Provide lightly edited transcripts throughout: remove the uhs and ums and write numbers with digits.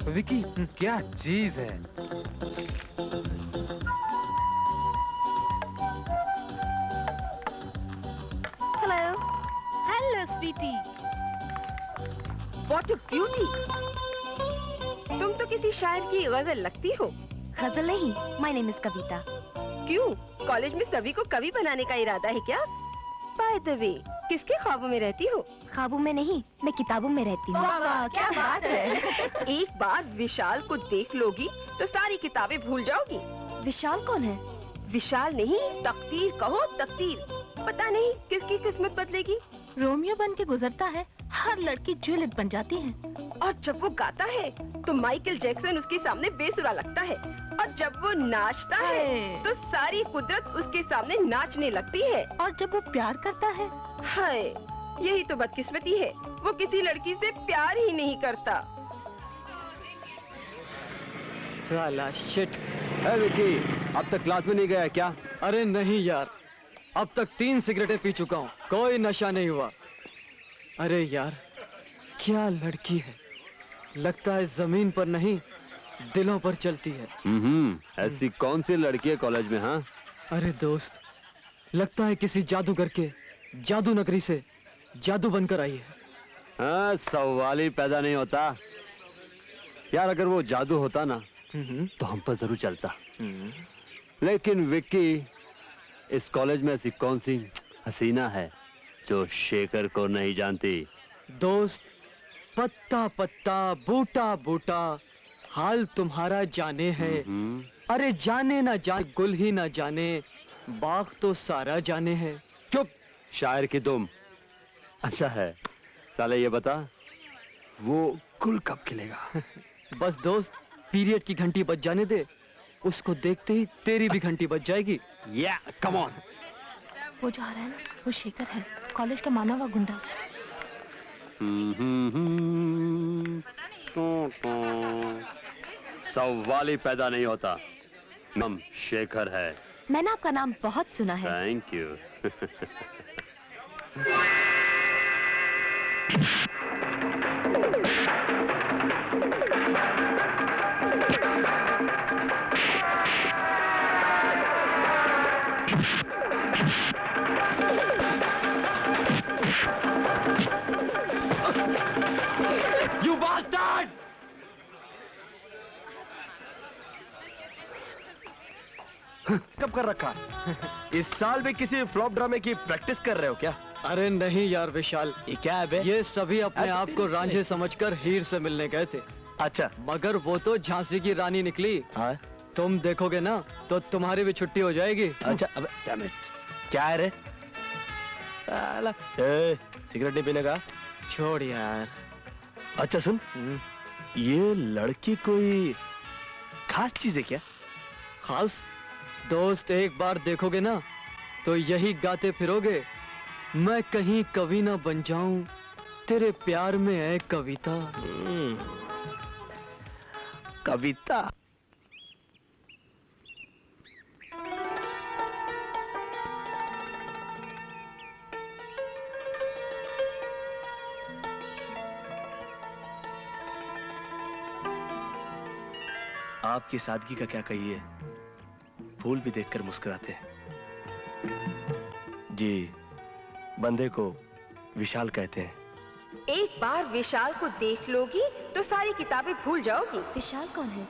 विकी, क्या चीज है। Hello. Hello sweety. What a beauty. तुम तो किसी शायर की गजल लगती हो। गजल नहीं, माय नेम इज कविता। क्यों, कॉलेज में सभी को कवि बनाने का इरादा है क्या? बाय द वे, किसके ख्वाबों में रहती हो? ख्वाबों में नहीं, मैं किताबों में रहती हूँ। वाह वाह, क्या बात है। एक बार विशाल को देख लोगी तो सारी किताबें भूल जाओगी। विशाल कौन है? विशाल नहीं, तकदीर कहो, तकदीर। पता नहीं किसकी किस्मत बदलेगी। रोमियो बन के गुजरता है, हर लड़की जूलियट बन जाती है। और जब वो गाता है तो माइकल जैक्सन उसके सामने बेसुरा लगता है, और जब वो नाचता है तो सारी कुदरत उसके सामने नाचने लगती है। और जब वो प्यार करता है, हाय, यही तो बदकिस्मती है, वो किसी लड़की से प्यार ही नहीं करता। साला शिट। है विकी, अब तक क्लास में नहीं गया क्या? अरे नहीं यार, अब तक 3 सिगरेटें पी चुका हूँ, कोई नशा नहीं हुआ। अरे यार, क्या लड़की है, लगता है जमीन पर नहीं दिलों पर चलती है। ऐसी कौन सी लड़की है कॉलेज में? हाँ, अरे दोस्त, लगता है किसी जादूगर के जादू नगरी से जादू बनकर आई है। हाँ, सवाल ही पैदा नहीं होता यार। अगर वो जादू होता ना तो हम पर जरूर चलता। लेकिन विक्की, इस कॉलेज में ऐसी कौन सी हसीना है जो शेखर को नहीं जानती? दोस्त, पत्ता पत्ता बूटा बूटा हाल तुम्हारा जाने है। अरे जाने ना जाने गुल ही ना जाने, बाग तो सारा जाने है। चुप, शायर की तुम। अच्छा है, साले ये बता, वो गुल कब खिलेगा? बस दोस्त, पीरियड की घंटी बज जाने दे, उसको देखते ही तेरी भी घंटी बज जाएगी। या कम ऑन। वो जा रहा है ना, वो शेखर है, कॉलेज का माना हुआ गुंडा। सवाल ही पैदा नहीं होता। नाम शेखर है। मैंने आपका नाम बहुत सुना है। Thank you. You bastard! कब कर रखा? इस साल भी किसी फ्लॉप ड्रामे की प्रैक्टिस कर रहे हो क्या? अरे नहीं यार विशाल, ये क्या है बे? ये सभी अपने आप को रांझे समझकर हीर से मिलने गए थे। अच्छा, मगर वो तो झांसी की रानी निकली। हाँ? तुम देखोगे ना तो तुम्हारी भी छुट्टी हो जाएगी। अच्छा, अब डैम इट, क्या है रे? साला, सिगरेट नहीं पीने का? छोड़ यार। अच्छा सुन, ये लड़की कोई खास चीज है क्या? खास? दोस्त, एक बार देखोगे ना तो यही गाते फिरोगे, मैं कहीं कवि ना बन जाऊं, तेरे प्यार में है कविता। कविता? आपकी सादगी का क्या कहिए, फूल भी देखकर मुस्कुराते हैं। जी, बंदे को विशाल कहते हैं। एक बार विशाल को देख लोगी तो सारी किताबें भूल जाओगी। विशाल कौन है?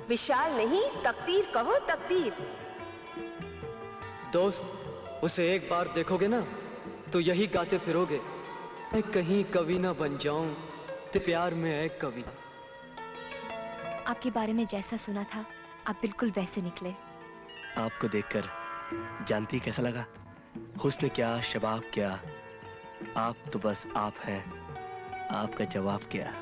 विशाल नहीं, तकदीर कहो, तकदीर। दोस्त, उसे एक बार देखोगे ना तो यही गाते फिरोगे, मैं कहीं कवि ना बन जाऊं, तेरे प्यार में है कविता। आपके बारे में जैसा सुना था, आप बिल्कुल वैसे निकले। आपको देखकर जानती कैसा लगा? हुस्न क्या, शबाब क्या, आप तो बस आप हैं, आपका जवाब क्या।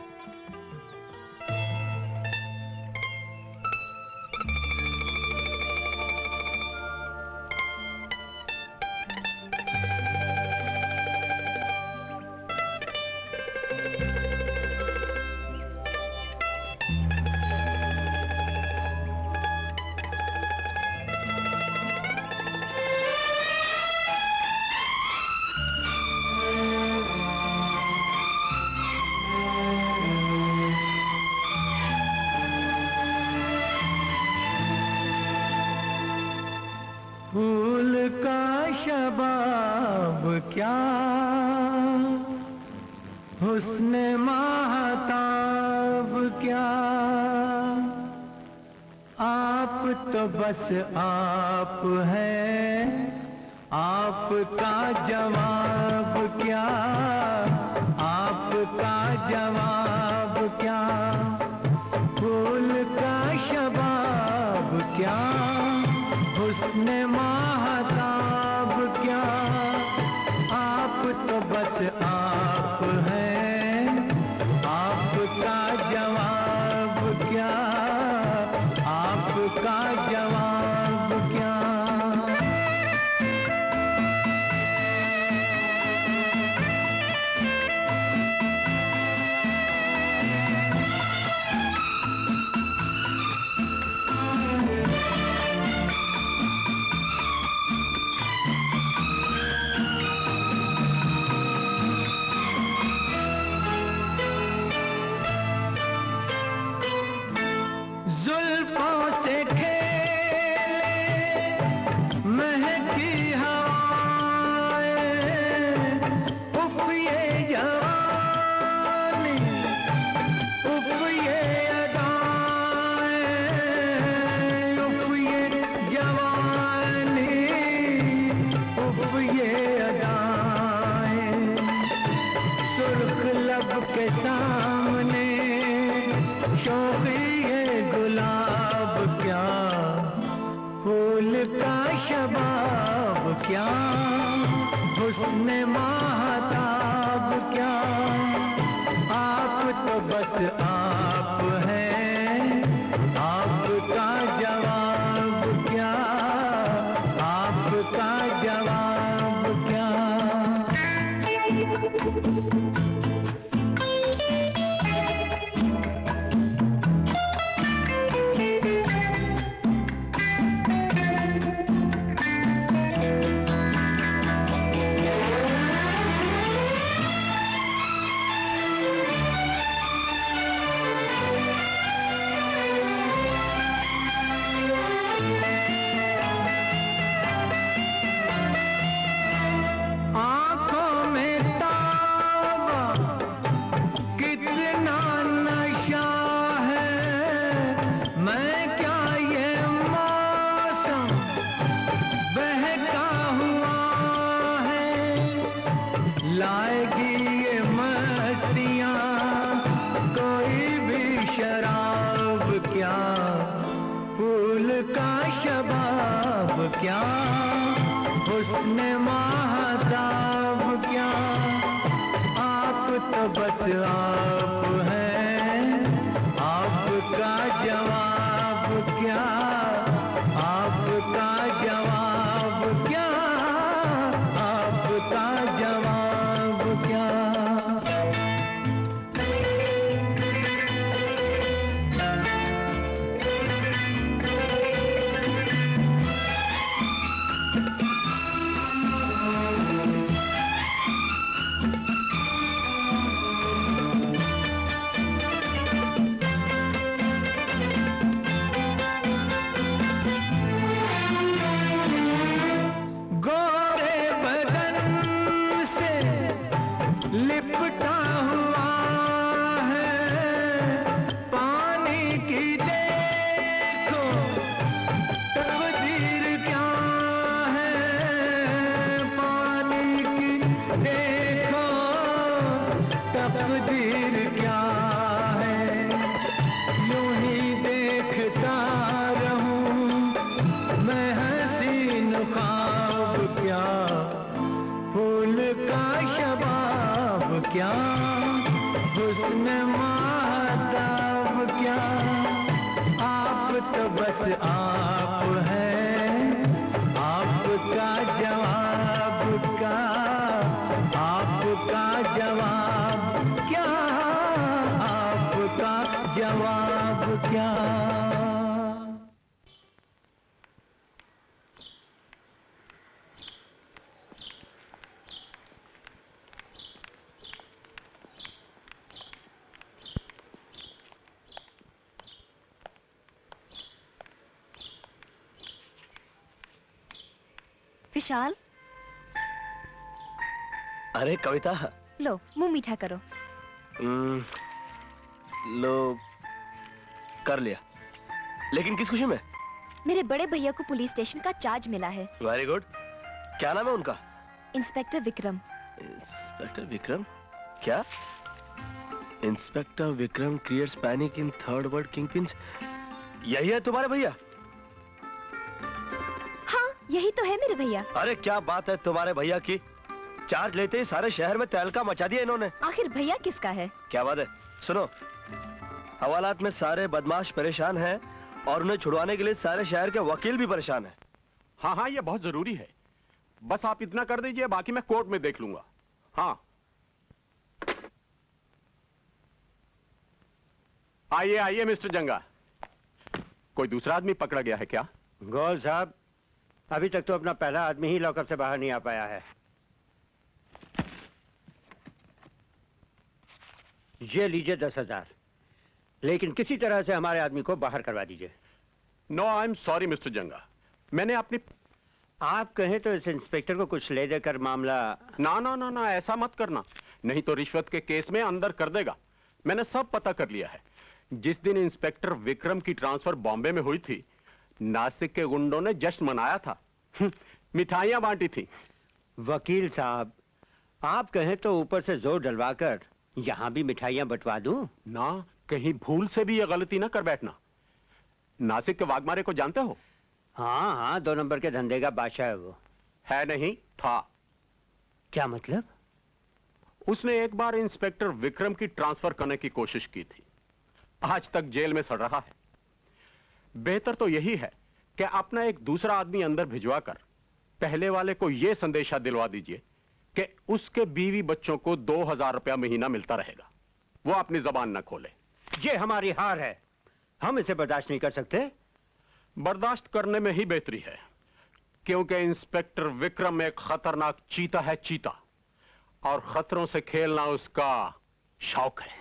शबाब क्या, हुस्न महताब क्या, आप तो बस आप हैं, आपका जवाब क्या, आपका जवाब क्या, फूल का शबाब क्या, हुस्न महताब क्या, आप तो बस आप हैं, आपका जवाब क्या, आपका जवाब क्या। जुल्फों से खेले महकी हवाएं, उफ ये जवानी, उफ ये अदाएं, उफ ये जवानी, उफ ये अदाएं, सुर्ख लब के सामने शौक़ी ये गुलाब क्या, फूल का शबाब क्या, हुस्न महताब क्या, आप तो बस आप हैं, आपका जवाब क्या, आपका जवाब क्या। आँखों में ताबा कितना नशा है, मैं क्या ये मौसम बहका हुआ है, लाएगी ये मस्तियाँ कोई भी शराब क्या, फूल का शबाब क्या, हुस्न महताब क्या, आप तो बस आप हैं, आपका जवाब क्या, आपका जवाब क्या, आपका जवाब क्या। गोरे बदन से लिपटा हुआ है, पानी की देखो तकदीर क्या है, पानी की देखो तकदीर क्या है, यूं ही देखता रहूं मैं हसीन ख्वाब क्या, फूल का शबाब क्या, हुस्न महताब क्या, आप तो बस आप हैं, आपका जवाब क्या, आपका जवाब क्या, आपका जवाब क्या। विशाल, अरे कविता। लो मुंह मीठा करो। लो कर लिया, लेकिन किस खुशी में? मेरे बड़े भैया को पुलिस स्टेशन का चार्ज मिला है। Very good. क्या नाम है उनका? इंस्पेक्टर विक्रम। इंस्पेक्टर विक्रम? क्या? Inspector Vikram creates panic in third world kingpins. यही है तुम्हारे भैया? हाँ यही तो है मेरे भैया। अरे क्या बात है तुम्हारे भैया की, चार्ज लेते ही सारे शहर में तहलका मचा दिया इन्होंने। आखिर भैया किसका है? क्या बात है, सुनो, हवालात में सारे बदमाश परेशान हैं और उन्हें छुड़वाने के लिए सारे शहर के वकील भी परेशान हैं। हाँ हाँ ये बहुत जरूरी है, बस आप इतना कर दीजिए, बाकी मैं कोर्ट में देख लूंगा। हाँ आइए आइए मिस्टर जंगा, कोई दूसरा आदमी पकड़ा गया है क्या? गौल साहब, अभी तक तो अपना पहला आदमी ही लॉकअप से बाहर नहीं आ पाया है। ये लीजिए 10,000, लेकिन किसी तरह से हमारे आदमी को बाहर करवा दीजिए। No I am sorry mister Janga, मैंने अपनी... आप कहें तो इस इंस्पेक्टर को कुछ ले देकर मामला... ना ना ना ना ऐसा मत करना, नहीं तो रिश्वत के केस में अंदर कर देगा। मैंने सब पता कर लिया है। जिस दिन इंस्पेक्टर विक्रम की ट्रांसफर बॉम्बे में हुई थी, नासिक के गुंडों ने जश्न मनाया था, मिठाइयां बांटी थी। वकील साहब, आप कहें तो ऊपर से जोर डलवाकर यहां भी मिठाइयां बंटवा दूं? ना, कहीं भूल से भी यह गलती ना कर बैठना। नासिक के वाघमारे को जानते हो? हाँ हाँ, 2 नंबर के धंधे का बादशाह है वो। है नहीं, था। क्या मतलब? उसने एक बार इंस्पेक्टर विक्रम की ट्रांसफर करने की कोशिश की थी, आज तक जेल में सड़ रहा है। बेहतर तो यही है कि अपना एक दूसरा आदमी अंदर भिजवाकर पहले वाले को यह संदेशा दिलवा दीजिए कि उसके बीवी बच्चों को 2,000 रुपया महीना मिलता रहेगा, वो अपनी जबान न खोले। ये हमारी हार है, हम इसे बर्दाश्त नहीं कर सकते। बर्दाश्त करने में ही बेहतरी है, क्योंकि इंस्पेक्टर विक्रम एक खतरनाक चीता है, चीता, और खतरों से खेलना उसका शौक है।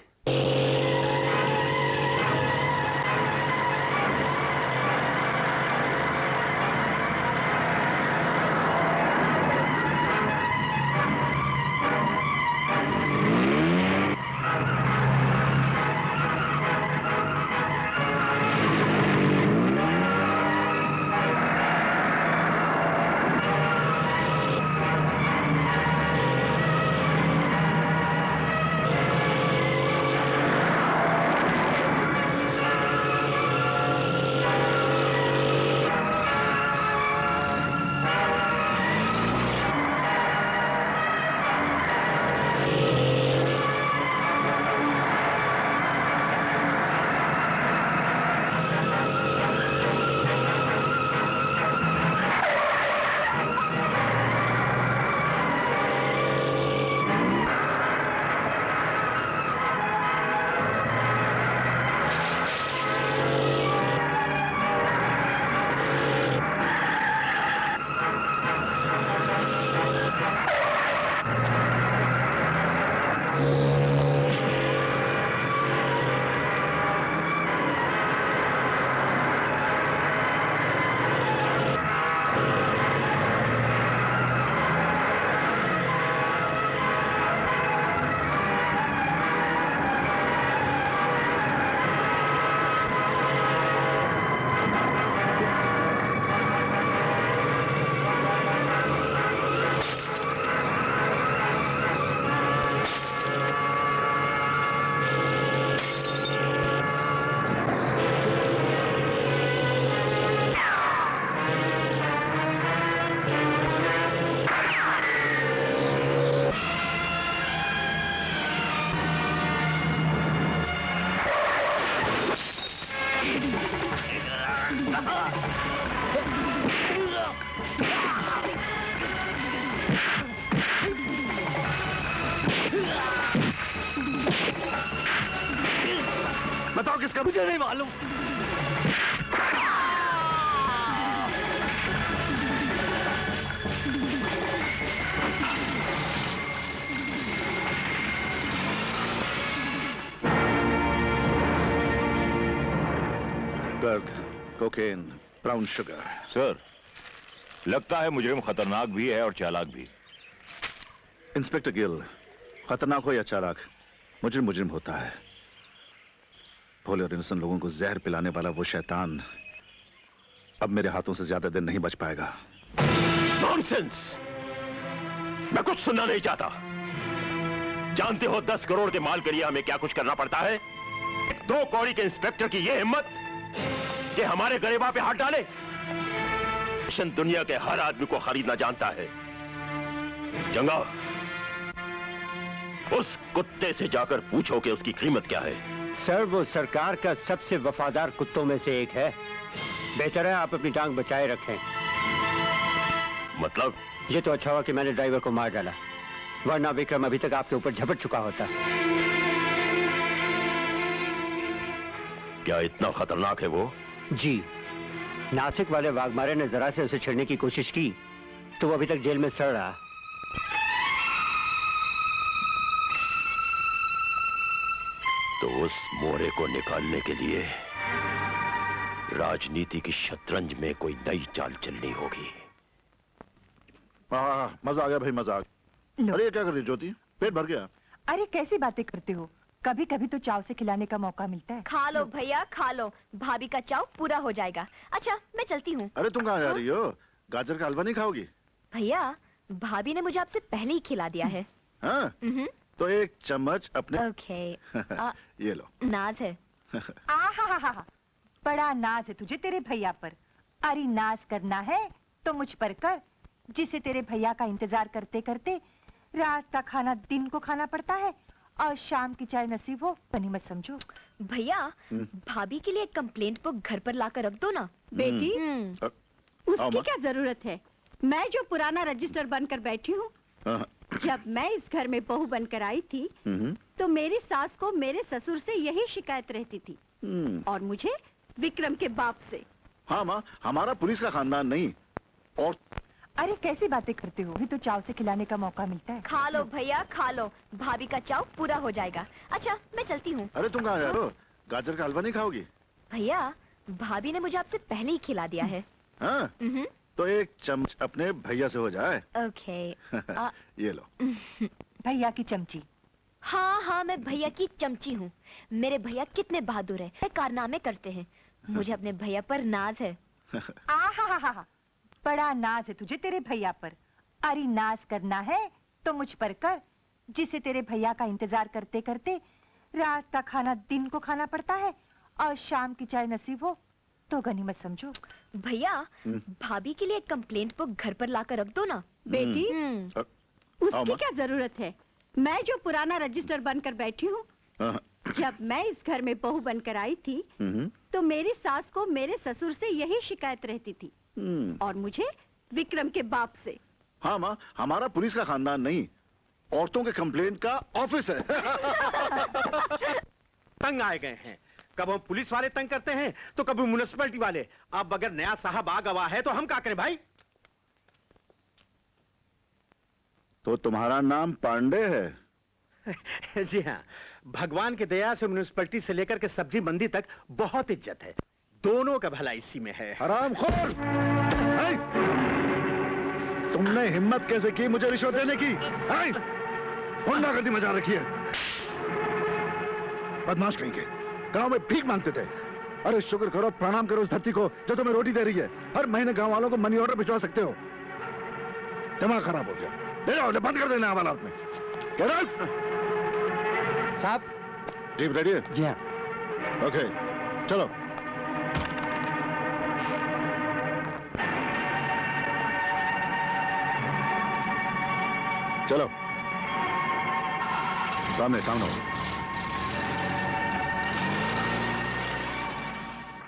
बताओ किसका? मुझे नहीं मालूम। दर्द, कोकेन, ब्राउन शुगर। सर, लगता है मुजरिम खतरनाक भी है और चालाक भी। इंस्पेक्टर गिल, खतरनाक हो या चालाक, मुजरिम मुजरिम होता है। भोले और इनोसेंट लोगों को जहर पिलाने वाला वो शैतान अब मेरे हाथों से ज्यादा दिन नहीं बच पाएगा। नॉनसेंस! मैं कुछ सुनना नहीं चाहता। जानते हो 10 करोड़ के माल के लिए हमें क्या कुछ करना पड़ता है? 2 कौड़ी के इंस्पेक्टर की यह हिम्मत कि हमारे गरीबा पे हाथ डाले। दुनिया के हर आदमी को खरीदना जानता है। जंगा, उस कुत्ते से जाकर पूछो कि उसकी कीमत क्या है। सर, वो सरकार का सबसे वफादार कुत्तों में से एक है। बेहतर है आप अपनी टांग बचाए रखें। मतलब? ये तो अच्छा हुआ कि मैंने ड्राइवर को मार डाला, वरना विक्रम अभी तक आपके ऊपर झपट चुका होता। क्या इतना खतरनाक है वो? जी, नासिक वाले वाघमारे ने जरा से उसे छेड़ने की कोशिश की तो वो अभी तक जेल में सड़ रहा। तो उस मोहरे को निकालने के लिए राजनीति की शतरंज में कोई नई चाल चलनी होगी। हाँ, मजा आ गया भाई, मजा आ गया। अरे ये क्या कर रही ज्योति, पेट भर गया? अरे कैसी बातें करते हो, कभी कभी तो चाव से खिलाने का मौका मिलता है। खा लो भैया खा लो, भाभी का चाव पूरा हो जाएगा। अच्छा मैं चलती हूँ। अरे तुम कहाँ जा रही हो? गाजर का हलवा नहीं खाओगी? भैया भाभी ने मुझे आपसे पहले ही खिला दिया है। हाँ? तो एक चम्मच अपने। ओके। ये लो। नाज है। आहा, बड़ा नाज है तुझे तेरे भैया पर। अरे नाज करना है तो मुझ पर कर, जिसे तेरे भैया का इंतजार करते करते रात का खाना दिन को खाना पड़ता है और शाम की चाय नसीब हो बनी मत समझो। भैया भाभी के लिए कंप्लेंट बुक घर पर लाकर रख दो ना। बेटी उसकी क्या जरूरत है? मैं जो पुराना रजिस्टर बनकर बैठी हूँ। जब मैं इस घर में बहू बनकर आई थी तो मेरी सास को मेरे ससुर से यही शिकायत रहती थी और मुझे विक्रम के बाप से। हाँ माँ, हमारा पुलिस का खानदान नहीं। और अरे कैसी बातें करते हो, अभी तो चाव से खिलाने का मौका मिलता है। खा लो भैया खा लो, भाभी का चाव पूरा हो जाएगा। अच्छा मैं चलती हूँ। अरे तुम कहाँ जा रहे हो? गाजर का हलवा नहीं खाओगी? भैया भाभी ने मुझे आपसे पहले ही खिला दिया है। हाँ? तो एक चम्मच अपने भैया से हो जाए। ओके। ये लो। भैया की चमची। हाँ हाँ मैं भैया की चमची हूँ। मेरे भैया कितने बहादुर हैं, कारनामे करते हैं। मुझे अपने भैया पर नाज है। आहा, बड़ा नाज है तुझे तेरे भैया पर। अरे नाज करना है तो मुझ पर कर, जिसे तेरे भैया का इंतजार करते करते रात का खाना दिन को खाना पड़ता है और शाम की चाय नसीब हो तो गनीमत समझो। भैया भाभी के लिए कंप्लेंट बुक घर पर लाकर रख दो ना। बेटी उसकी क्या जरूरत है? मैं जो पुराना रजिस्टर बनकर बैठी हूँ। जब मैं इस घर में बहू बनकर आई थी तो मेरी सास को मेरे ससुर से यही शिकायत रहती थी और मुझे विक्रम के बाप से। हाँ माँ, हमारा पुलिस का खानदान नहीं, औरतों के कंप्लेंट का ऑफिस है। तंग आए गए हैं, कब हम पुलिस वाले तंग करते हैं तो कभी म्युनिसिपैलिटी वाले। अब अगर नया साहब आ गवा है तो हम क्या करें भाई? तो तुम्हारा नाम पांडे है? जी हाँ, भगवान की दया से म्युनिसिपैलिटी से लेकर के सब्जी मंडी तक बहुत इज्जत है। दोनों का भला इसी में है। हरामखोर! तुमने हिम्मत कैसे की मुझे रिश्वत देने की? गुंडागर्दी मचा रखी है। बदमाश कहीं के, गांव में भीख मांगते थे। अरे शुक्र करो, प्रणाम करो उस धरती को जो तुम्हें रोटी दे रही है। हर महीने गांव वालों को मनी ऑर्डर भिजवा सकते हो। दिमाग खराब हो गया। ले जाओ, बंद कर देना हवाला में। साहब जीप रेडी है? जी हाँ। ओके चलो। चलो सामने सामने।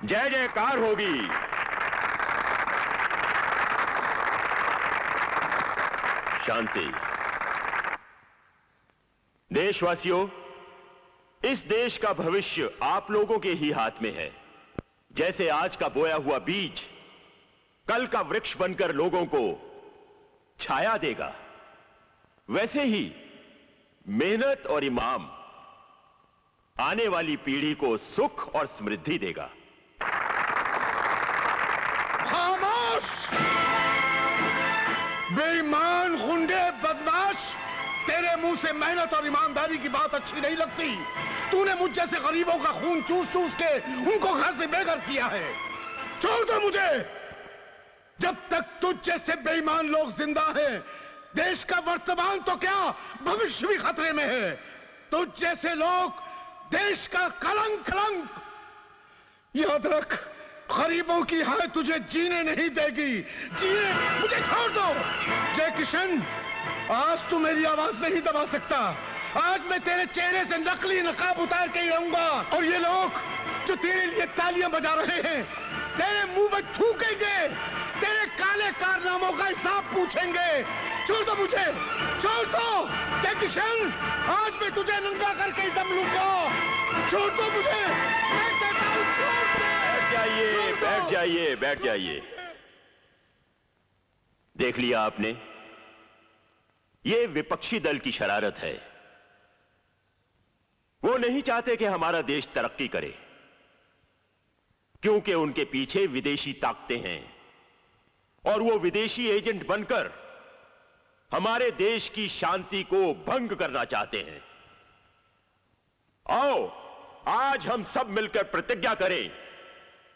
जय जयकार होगी। शांति। देशवासियों, इस देश का भविष्य आप लोगों के ही हाथ में है। जैसे आज का बोया हुआ बीज कल का वृक्ष बनकर लोगों को छाया देगा, वैसे ही मेहनत और ईमान आने वाली पीढ़ी को सुख और समृद्धि देगा। खामोश! बेईमान, गुंडे, बदमाश, तेरे मुंह से मेहनत और ईमानदारी की बात अच्छी नहीं लगती। तूने मुझ जैसे गरीबों का खून चूस चूस के उनको घर से बेघर किया है। छोड़ दो मुझे। जब तक तुझ जैसे बेईमान लोग जिंदा हैं, देश का वर्तमान तो क्या भविष्य भी खतरे में है। तुझ जैसे लोग देश का कलंक। याद रख, गरीबों की हाय तुझे जीने नहीं देगी। जीने मुझे छोड़ दो। जय किशन, आज तू मेरी आवाज नहीं दबा सकता। आज मैं तेरे चेहरे से नकली नकाब उतार के ही रहूंगा। और ये लोग जो तेरे लिए तालियां बजा रहे हैं, तेरे मुंह में थूकेंगे, तेरे काले कारनामों का हिसाब पूछेंगे। छोड़ दो मुझे, छोड़ दो। जय किशन, आज मैं तुझे नंगा करके ही दम लूंगा। छोड़ दो मुझे, मैं कहता हूं छोड़ दो। बैठ जाइए। देख लिया आपने, ये विपक्षी दल की शरारत है। वो नहीं चाहते कि हमारा देश तरक्की करे, क्योंकि उनके पीछे विदेशी ताकतें हैं और वो विदेशी एजेंट बनकर हमारे देश की शांति को भंग करना चाहते हैं। आओ, आज हम सब मिलकर प्रतिज्ञा करें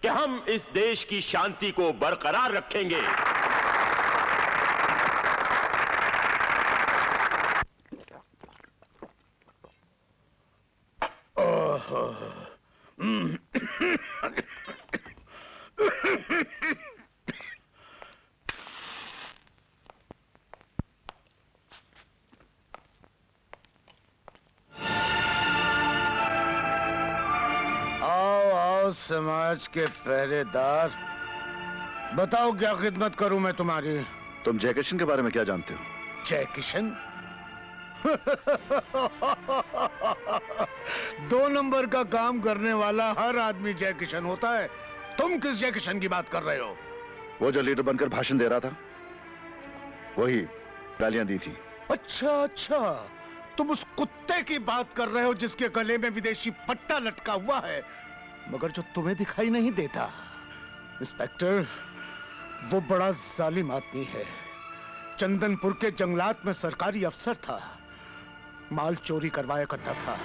कि हम इस देश की शांति को बरकरार रखेंगे। समाज के पहरेदार, बताओ क्या खिदमत करूं मैं तुम्हारी। तुम जय किशन के बारे में क्या जानते हो? जय किशन? 2 नंबर का काम करने वाला हर आदमी जय किशन होता है। तुम किस जय किशन की बात कर रहे हो? वो जो लीडर बनकर भाषण दे रहा था, वही गालियां दी थी। अच्छा, तुम उस कुत्ते की बात कर रहे हो जिसके गले में विदेशी पट्टा लटका हुआ है, मगर जो तुम्हें दिखाई नहीं देता। इंस्पेक्टर, वो बड़ा जालिम आदमी है। चंदनपुर के जंगलात में सरकारी अफसर था, माल चोरी करवाया करता था,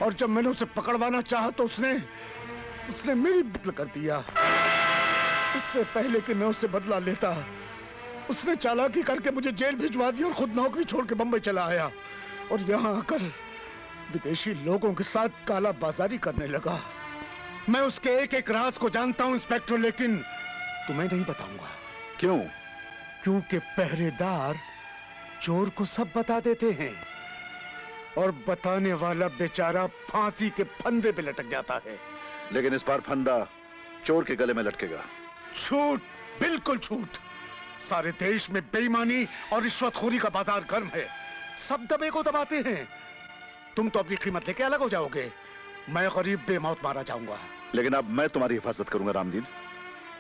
और जब मैंने उसे पकड़वाना चाहा तो उसने मेरी बदल कर दिया। इससे पहले कि मैं उससे बदला लेता, उसने चालाकी करके मुझे जेल भिजवा दी और खुद नौकरी छोड़ के बंबई चला आया और यहाँ आकर विदेशी लोगों के साथ काला बाजारी करने लगा। मैं उसके एक एक राज को जानता हूं इंस्पेक्टर, लेकिन तुम्हें नहीं बताऊंगा। क्यों? क्योंकि पहरेदार चोर को सब बता देते हैं और बताने वाला बेचारा फांसी के फंदे पे लटक जाता है। लेकिन इस बार फंदा चोर के गले में लटकेगा। छूट, बिल्कुल छूट। सारे देश में बेईमानी और रिश्वतखोरी का बाजार गर्म है। सब दबे को दबाते हैं। तुम तो अपनी कीमत लेके अलग हो जाओगे, मैं गरीब बेमौत मारा जाऊंगा। लेकिन अब मैं तुम्हारी हिफाजत करूंगा रामदीन।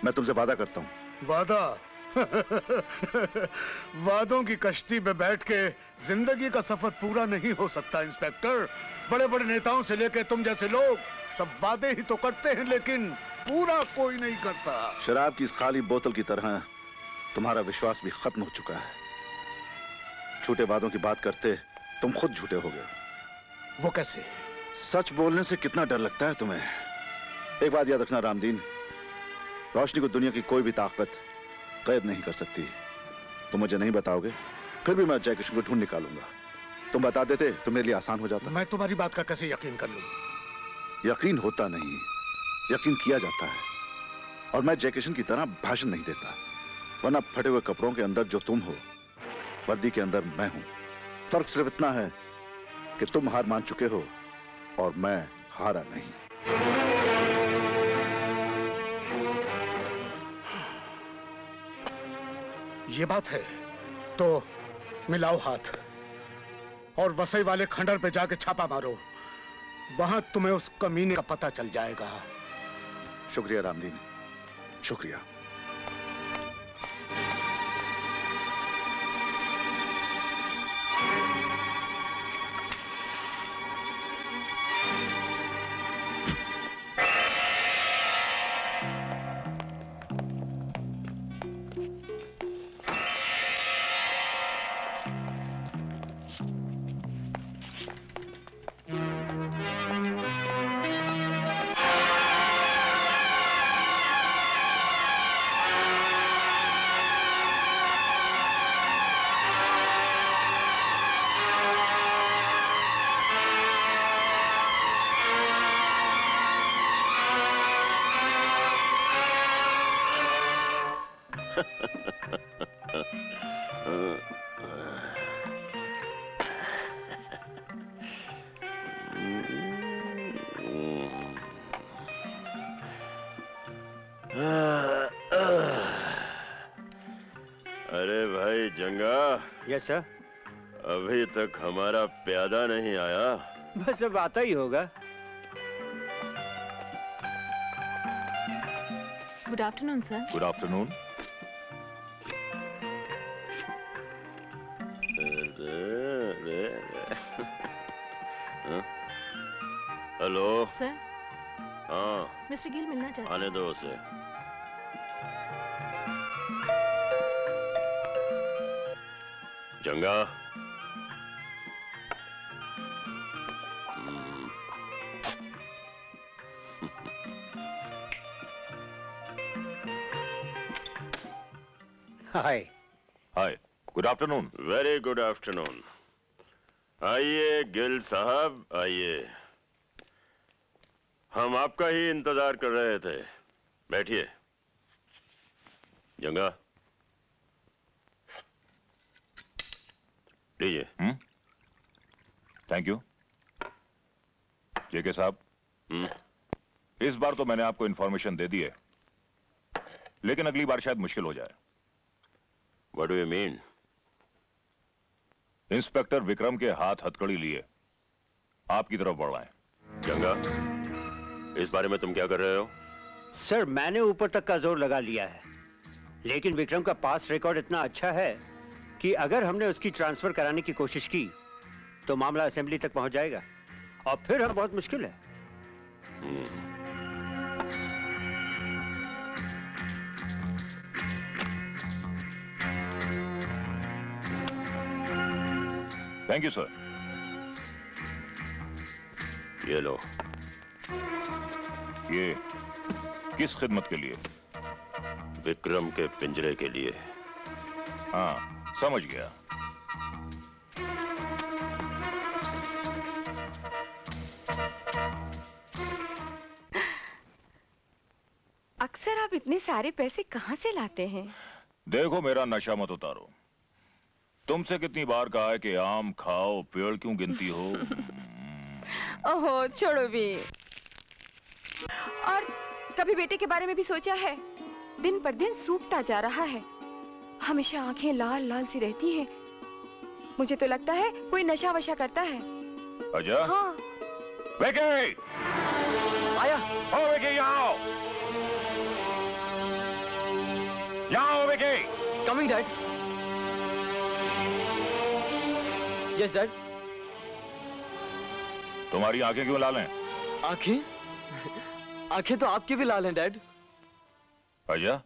मैं तुमसे वादा करता हूं। वादा? वादों की कश्ती में बैठ के जिंदगी का सफर पूरा नहीं हो सकता इंस्पेक्टर। बड़े बड़े नेताओं से लेकर तुम जैसे लोग सब वादे ही तो करते हैं, लेकिन पूरा कोई नहीं करता। शराब की इस खाली बोतल की तरह तुम्हारा विश्वास भी खत्म हो चुका है। झूठे वादों की बात करते तुम खुद झूठे हो गए। वो कैसे? सच बोलने से कितना डर लगता है तुम्हें। एक बात याद रखना रामदीन, रोशनी को दुनिया की कोई भी ताकत कैद नहीं कर सकती। तुम मुझे नहीं बताओगे, फिर भी मैं जय किशन को ढूंढ निकालूंगा। तुम बता देते तो मेरे लिए आसान हो जाता। मैं तुम्हारी बात का कैसे यकीन कर लूं? यकीन होता नहीं, यकीन किया जाता है। और मैं जय किशन की तरह भाषण नहीं देता, वरना फटे हुए कपड़ों के अंदर जो तुम हो, वर्दी के अंदर मैं हूं। फर्क सिर्फ इतना है कि तुम हार मान चुके हो और मैं हारा नहीं। ये बात है तो मिलाओ हाथ और वसई वाले खंडर पे जाके छापा मारो। वहां तुम्हें उस कमीने का पता चल जाएगा। शुक्रिया रामदीन, शुक्रिया। अरे भाई जंगा। Yes sir. अभी तक हमारा प्यादा नहीं आया। बस अब आता ही होगा। Good afternoon sir. Good afternoon. Hello sir. हाँ मिस्टर गिल मिलना चाहते। आने दो उसे। Janga. Hi. Hi, good afternoon. Very good afternoon. आइए गिल साहब आइए। हम आपका ही इंतजार कर रहे थे। बैठिए। जंगा लीजिए। Thank you. जेके साहब, इस बार तो मैंने आपको इंफॉर्मेशन दे दी है, लेकिन अगली बार शायद मुश्किल हो जाए। What do you mean? Inspector Vikram के हाथ हथकड़ी लिए आपकी तरफ बढ़ रहे हैं। जंगा, इस बारे में तुम क्या कर रहे हो? सर, मैंने ऊपर तक का जोर लगा लिया है, लेकिन विक्रम का पास रिकॉर्ड इतना अच्छा है कि अगर हमने उसकी ट्रांसफर कराने की कोशिश की तो मामला असेंबली तक पहुंच जाएगा और फिर हम बहुत मुश्किल है। Thank you sir. ये लो। ये किस खिदमत के लिए? विक्रम के पिंजरे के लिए। हाँ, समझ गया। अक्सर आप इतने सारे पैसे कहाँ से लाते हैं? देखो, मेरा नशा मत उतारो। तुमसे कितनी बार कहा है कि आम खाओ, पेड़ क्यों गिनती हो? ओहो, छोड़ो भी। और कभी बेटे के बारे में भी सोचा है? दिन पर दिन सूखता जा रहा है। हमेशा आंखें लाल लाल सी रहती हैं। मुझे तो लगता है कोई नशा वशा करता है। अच्छा? हाँ। विकी! आया। ओ विकी, यहाँ आओ। यहाँ आओ Vicky. Coming dad. Yes dad. तुम्हारी आंखें क्यों लाल हैं? आंखें? आंखें तो आपकी भी लाल हैं डैड। अच्छा?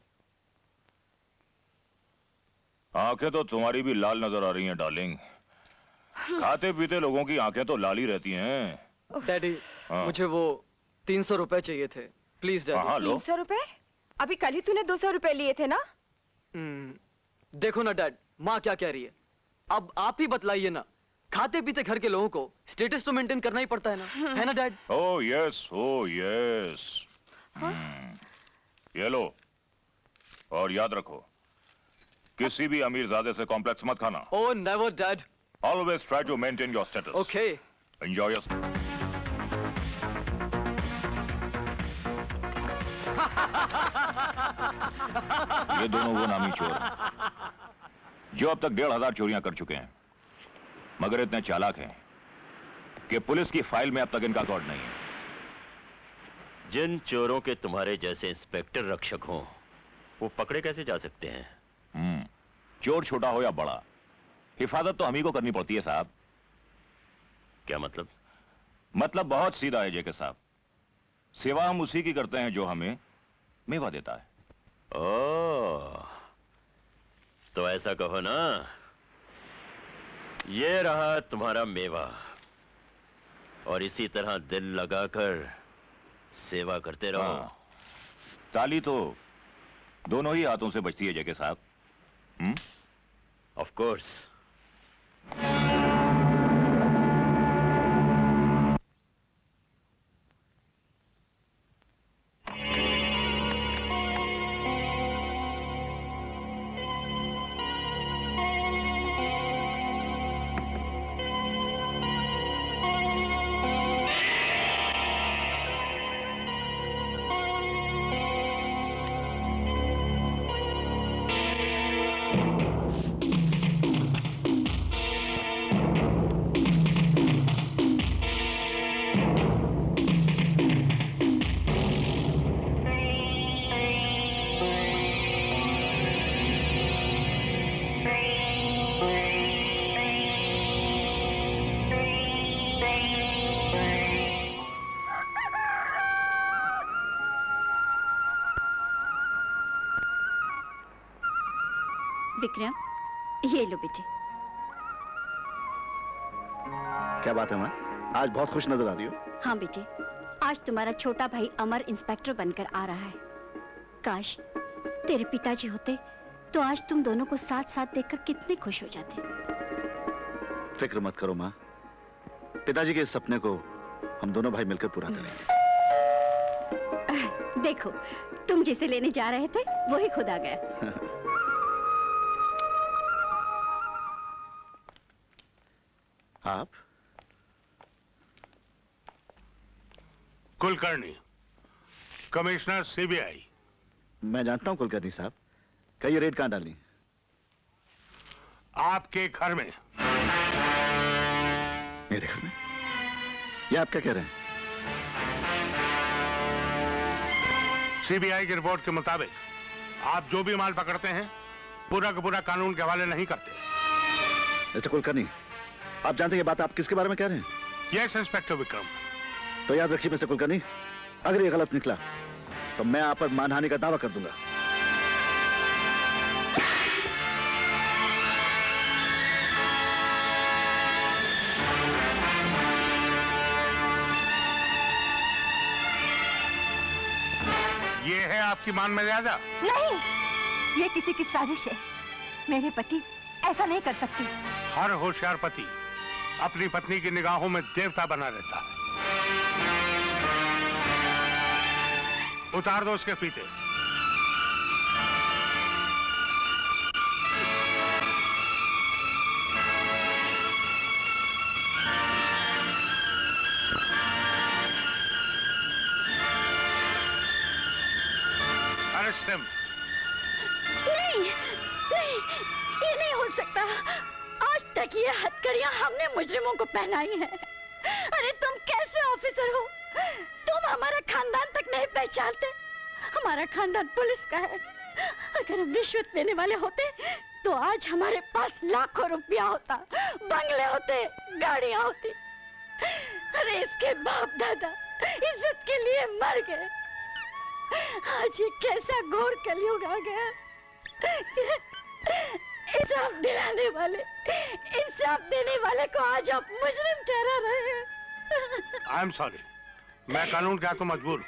आंखें तो तुम्हारी भी लाल नजर आ रही हैं डार्लिंग। खाते पीते लोगों की आंखें तो लाल ही रहती हैं। डैडी, मुझे वो 300 रुपए चाहिए थे, प्लीज डैडी। हाँ, लो। 300 रुपए? अभी कल ही तूने 200 रुपए लिए थे ना? देखो ना डैड, माँ क्या कह रही है। अब आप ही बतलाइए ना, खाते पीते घर के लोगों को स्टेटस तो मेंटेन करना ही पड़ता है ना, है ना dad? Oh yes, oh yes. ये लो, और याद रखो, किसी भी अमीरजादे से कॉम्प्लेक्स मत खाना। Oh never dad. Always try to maintain your status. Okay. Enjoy your. ये दोनों वो नामी चोर हैं जो अब तक 1500 चोरियां कर चुके हैं, मगर इतने चालाक हैं कि पुलिस की फाइल में अब तक इनका रिकॉर्ड नहीं है। जिन चोरों के तुम्हारे जैसे इंस्पेक्टर रक्षक हों, वो पकड़े कैसे जा सकते हैं? चोर छोटा हो या बड़ा, हिफाजत तो हम ही को करनी पड़ती है साहब। क्या मतलब? मतलब बहुत सीधा है जेके साहब। सेवा हम उसी की करते हैं जो हमें मेवा देता है। ओह, तो ऐसा कहो ना, ये रहा तुम्हारा मेवा, और इसी तरह दिल लगाकर सेवा करते रहो। ताली तो दोनों ही हाथों से बजती है जेके साहब। Of course. विक्रम, ये लो बेटे। क्या बात है माँ, आज बहुत खुश नजर आ रही हो। हाँ बेटे, आज तुम्हारा छोटा भाई अमर इंस्पेक्टर बनकर आ रहा है। काश तेरे पिताजी होते तो आज तुम दोनों को साथ साथ देखकर कितने खुश हो जाते। फिक्र मत करो माँ, पिताजी के इस सपने को हम दोनों भाई मिलकर पूरा करेंगे। देखो, तुम जिसे लेने जा रहे थे वही खुद आ गया। आप? Kulkarni, commissioner CBI. मैं जानता हूं कुलकर्णी साहब, कई रेड कहां डाली? आपके घर में। मेरे घर में? ये आप क्या कह रहे हैं? सीबीआई की रिपोर्ट के मुताबिक आप जो भी माल पकड़ते हैं पूरा का पूरा कानून के हवाले नहीं करते। मिस्टर कुलकर्णी, आप जानते हैं ये बात आप किसके बारे में कह रहे हैं? Yes inspector Vikram. तो याद रखिए मिस्टर कुलकर्णी, अगर ये गलत निकला तो मैं आप पर मानहानि का दावा कर दूंगा। ये है आपकी मान मर्यादा? नहीं, ये किसी की साजिश है। मेरे पति ऐसा नहीं कर सकते। हर होशियार पति अपनी पत्नी की निगाहों में देवता बना रहता है। उतार दो उसके फीते। Arrest him. नहीं, नहीं, ये नहीं हो सकता। आज तक ये हथकड़ियां हमने मुजरिमों को पहनाई है। अरे तुम कैसे ऑफिसर हो? तुम हमारा खानदान तक नहीं पहचानते। हमारा खानदान पुलिस का है। अगर हम रिश्वत लेने वाले होते तो आज हमारे पास लाखों रुपया होता, बंगले होते, गाड़ियां होती। अरे इसके बाप दादा इज्जत के लिए मर गए। आज ये कैसा घोर कलयुग आ गया। इंसाफ दिलाने वाले, इंसाफ देने वाले को आज आप मुजरिम ठहरा रहे हैं। आई एम सॉरी, मैं कानून के हाथों मजबूर हूँ।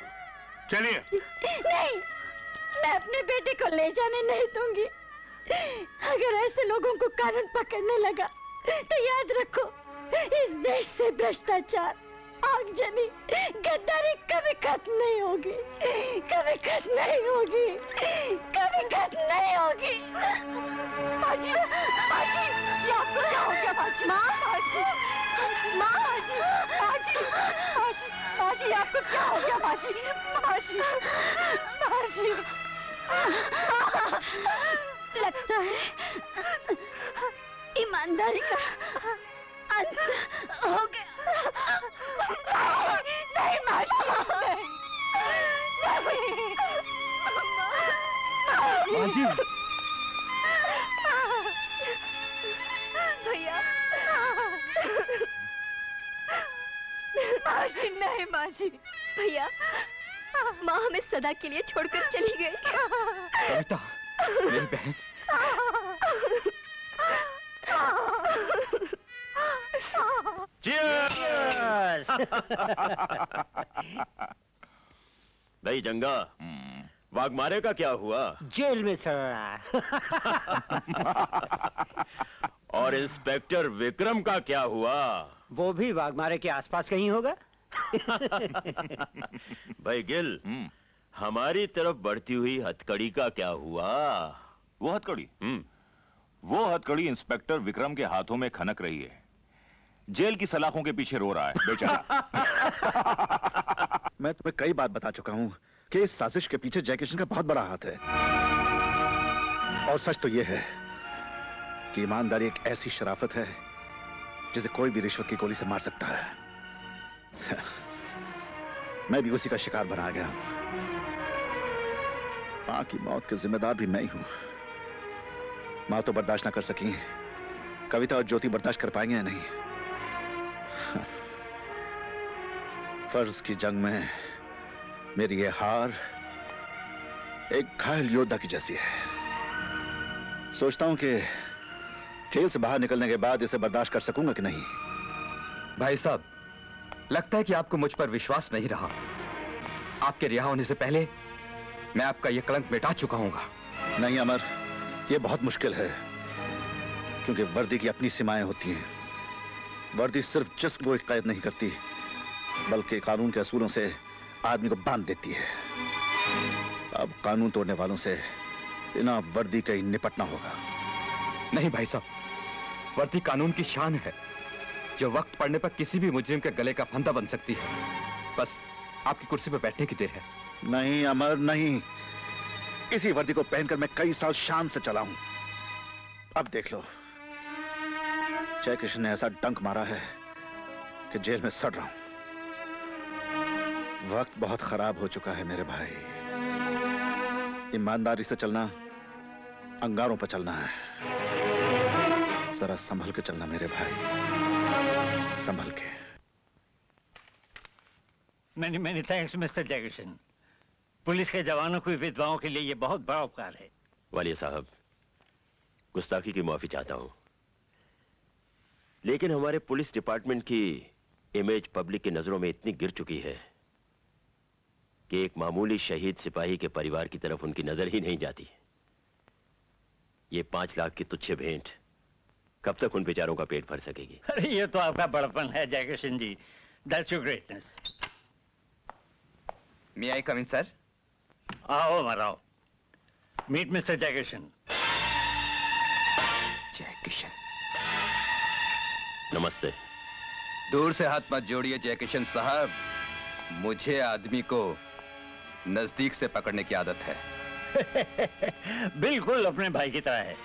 चलिए। नहीं, मैं अपने बेटे को ले जाने नहीं दूंगी। अगर ऐसे लोगों को कानून पकड़ने लगा तो याद रखो, इस देश से भ्रष्टाचार, आगजनी, गद्दारी कभी खत्म नहीं होगी, कभी खत्म नहीं होगी, कभी खत्म नहीं होगी। बाजी, बाजी, ये आपको क्या हो गया बाजी? माँ, बाजी, माँ, बाजी, बाजी, बाजी, बाजी, आपको क्या हो गया बाजी? बाजी, बाजी। लगता है ईमानदारी का अंत हो गया। नहीं माजी, नहीं, भैया। माजी नहीं, माजी। भैया, माँ हमें सदा के लिए छोड़कर चली गई। कविता, मेरी बहन। Cheers! भाई जंगा, वाघमारे का क्या हुआ? जेल में सड़ रहा है। और इंस्पेक्टर विक्रम का क्या हुआ? वो भी वाघमारे के आसपास कहीं होगा। भाई गिल, हमारी तरफ बढ़ती हुई हथकड़ी का क्या हुआ? वो हथकड़ी? वो हथकड़ी इंस्पेक्टर विक्रम के हाथों में खनक रही है। जेल की सलाखों के पीछे रो रहा है बेचारा। मैं तुम्हें कई बार बता चुका हूं कि इस साजिश के पीछे जयकिशन का बहुत बड़ा हाथ है। और सच तो यह है कि ईमानदारी एक ऐसी शराफत है जिसे कोई भी रिश्वत की गोली से मार सकता है। मैं भी उसी का शिकार बना गया हूं। मां की मौत के जिम्मेदार भी मैं ही हूं। मां तो बर्दाश्त ना कर सकी, कविता और ज्योति बर्दाश्त कर पाएंगे या नहीं? फर्ज की जंग में मेरी ये हार एक घायल योद्धा की जैसी है। सोचता हूं कि जेल से बाहर निकलने के बाद इसे बर्दाश्त कर सकूंगा कि नहीं। भाई साहब, लगता है कि आपको मुझ पर विश्वास नहीं रहा। आपके रिहा होने से पहले मैं आपका यह कलंक मिटा चुका हूंगा। नहीं अमर, यह बहुत मुश्किल है, क्योंकि वर्दी की अपनी सीमाएं होती हैं। वर्दी सिर्फ जिस्म को कैद नहीं करती, बल्कि कानून के असूलों से आदमी को बांध देती है। अब कानून तोड़ने वालों से बिना वर्दी के ही निपटना होगा। नहीं भाई साहब, वर्दी कानून की शान है, जो वक्त पड़ने पर किसी भी मुजरिम के गले का फंदा बन सकती है। बस आपकी कुर्सी पर बैठने की देर है। नहीं अमर, नहीं। इसी वर्दी को पहनकर मैं कई साल शान से चला हूं। अब देख लो, जयकिशन ने ऐसा डंक मारा है कि जेल में सड़ रहा हूं। वक्त बहुत खराब हो चुका है मेरे भाई। ईमानदारी से चलना अंगारों पर चलना है। जरा संभल के चलना मेरे भाई, संभल के। मैंने थैंक्स मिस्टर जयकिशन। पुलिस के जवानों की विधवाओं के लिए ये बहुत बड़ा उपकार है। वालिया साहब, गुस्ताखी की माफी चाहता हूं, लेकिन हमारे पुलिस डिपार्टमेंट की इमेज पब्लिक की नजरों में इतनी गिर चुकी है कि एक मामूली शहीद सिपाही के परिवार की तरफ उनकी नजर ही नहीं जाती। ये 5 लाख की तुच्छ भेंट कब तक उन बेचारों का पेट भर सकेगी? अरे ये तो आपका बड़पन है जयकिशन जी। That's your greatness. May I come in, sir? आओ मराओ। Meet Mr. जयकिशन। जयकिशन। नमस्ते। दूर से हाथ मत जोड़िए जयकिशन साहब, मुझे आदमी को नजदीक से पकड़ने की आदत है। बिल्कुल अपने भाई की तरह है।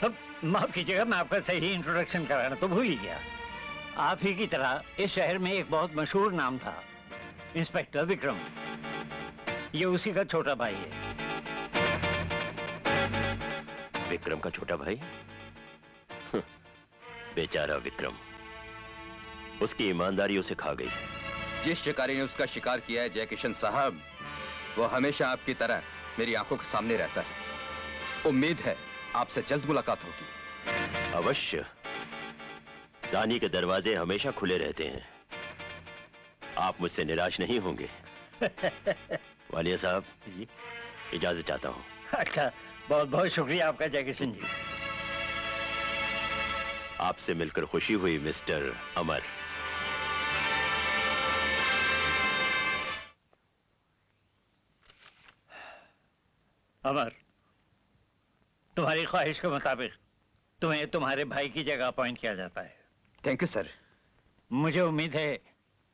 अब माफ कीजिएगा, मैं आपका सही इंट्रोडक्शन कराना तो भूल ही गया। आप ही की तरह इस शहर में एक बहुत मशहूर नाम था, इंस्पेक्टर विक्रम। ये उसी का छोटा भाई है। विक्रम का छोटा भाई? बेचारा विक्रम, उसकी ईमानदारी उसे खा गई। जिस शिकारी ने उसका शिकार किया है जयकिशन साहब, वो हमेशा आपकी तरह मेरी आंखों के सामने रहता है। उम्मीद है आपसे जल्द मुलाकात होगी। अवश्य, दानी के दरवाजे हमेशा खुले रहते हैं। आप मुझसे निराश नहीं होंगे। वालिया साहब, इजाजत चाहता हूँ। अच्छा, बहुत बहुत शुक्रिया आपका जयकिशन जी। आपसे मिलकर खुशी हुई मिस्टर अमर। अमर, तुम्हारी ख्वाहिश के मुताबिक तुम्हें तुम्हारे भाई की जगह अपॉइंट किया जाता है। Thank you sir. मुझे उम्मीद है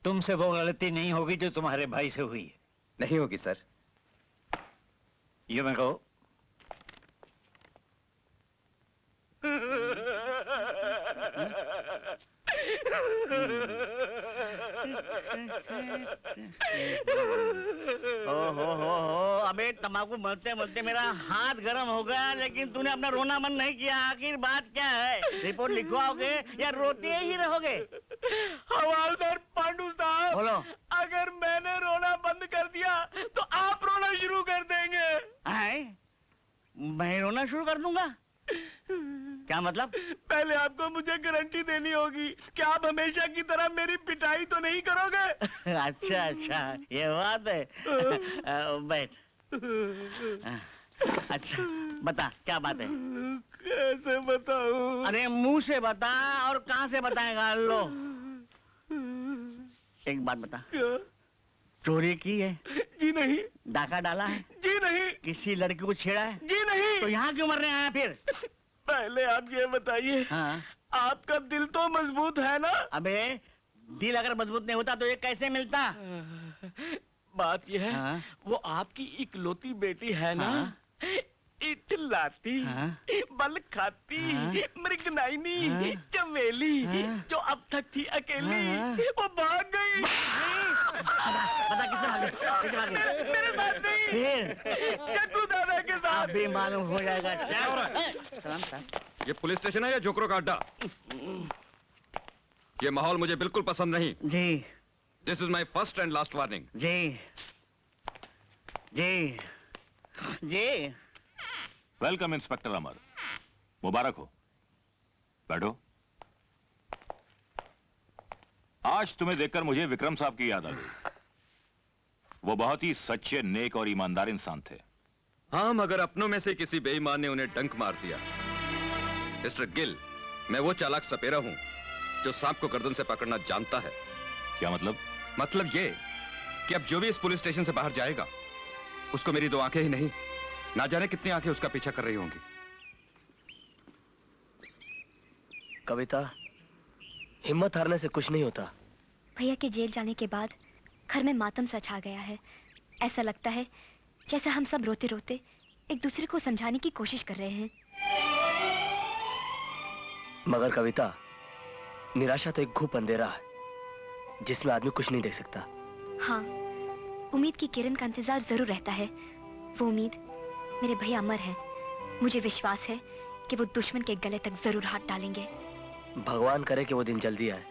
तुमसे वो गलती नहीं होगी जो तुम्हारे भाई से हुई। नहीं होगी सर। यू मे गो। अबे तंबाकू मलते मलते मेरा हाथ गर्म हो गया, लेकिन तूने अपना रोना बंद नहीं किया। आखिर बात क्या है? रिपोर्ट लिखवाओगे या रोते ही रहोगे? हवालदार पांडू साहब, बोलो। अगर मैंने रोना बंद कर दिया तो आप रोना शुरू कर देंगे। मैं रोना शुरू कर दूंगा? क्या मतलब? पहले आपको मुझे गारंटी देनी होगी कि आप हमेशा की तरह मेरी पिटाई तो नहीं करोगे। अच्छा अच्छा, ये बात है। बैठ। अच्छा बता, क्या बात है? कैसे बताऊं? अरे मुंह से बता, और कहां से बताएगा? लो, एक बात बता। क्या? चोरी की है? जी नहीं। डाका डाला है? जी नहीं। किसी लड़की को छेड़ा है? जी नहीं। तो यहाँ क्यों मरने आया फिर? पहले आप ये बताइए, हाँ? आपका दिल तो मजबूत है ना? अबे दिल अगर मजबूत नहीं होता तो ये कैसे मिलता? बात ये है, हाँ? वो आपकी इकलौती बेटी है ना? हाँ? इटलाती, हाँ? बल खाती, हाँ? मृगनाइनी, हाँ? चमेली, हाँ? जो अब तक थी अकेली, हाँ? वो भाग गई। पता किससे भागे? किससे भागे? मेरे साथ नहीं, फिर चक्कू दादा के साथ। अभी मालूम हो जाएगा। सलाम साहब। ये पुलिस स्टेशन है या जोकरों का अड्डा? ये माहौल मुझे बिल्कुल पसंद नहीं। जी। This is my first and last warning. जी जी जी। Welcome inspector Amar. मुबारक हो। बैठो। आज तुम्हें देखकर मुझे विक्रम साहब की याद आ गई। वो बहुत ही सच्चे, नेक और ईमानदार इंसान थे। हाँ, मगर अपनों में से किसी बेईमान ने उन्हें डंक मार दिया। मिस्टर गिल, मैं वो चालाक सपेरा हूं जो सांप को गर्दन से पकड़ना जानता है। क्या मतलब? मतलब ये कि अब जो भी इस पुलिस स्टेशन से बाहर जाएगा, उसको मेरी दो आंखें ही नहीं, ना जाने कितनी आंखें उसका पीछा कर रही होंगी। कविता, हिम्मत हारने से कुछ नहीं होता। भैया के जेल जाने के बाद घर में मातम सा छा गया है। ऐसा लगता है जैसे हम सब रोते रोते एक दूसरे को समझाने की कोशिश कर रहे हैं। मगर कविता, निराशा तो एक घुप अंधेरा है जिसमें आदमी कुछ नहीं देख सकता। हाँ, उम्मीद की किरण का इंतजार जरूर रहता है। वो उम्मीद मेरे भैया अमर है। मुझे विश्वास है कि वो दुश्मन के गले तक जरूर हाथ डालेंगे। भगवान करे कि वो दिन जल्दी आए।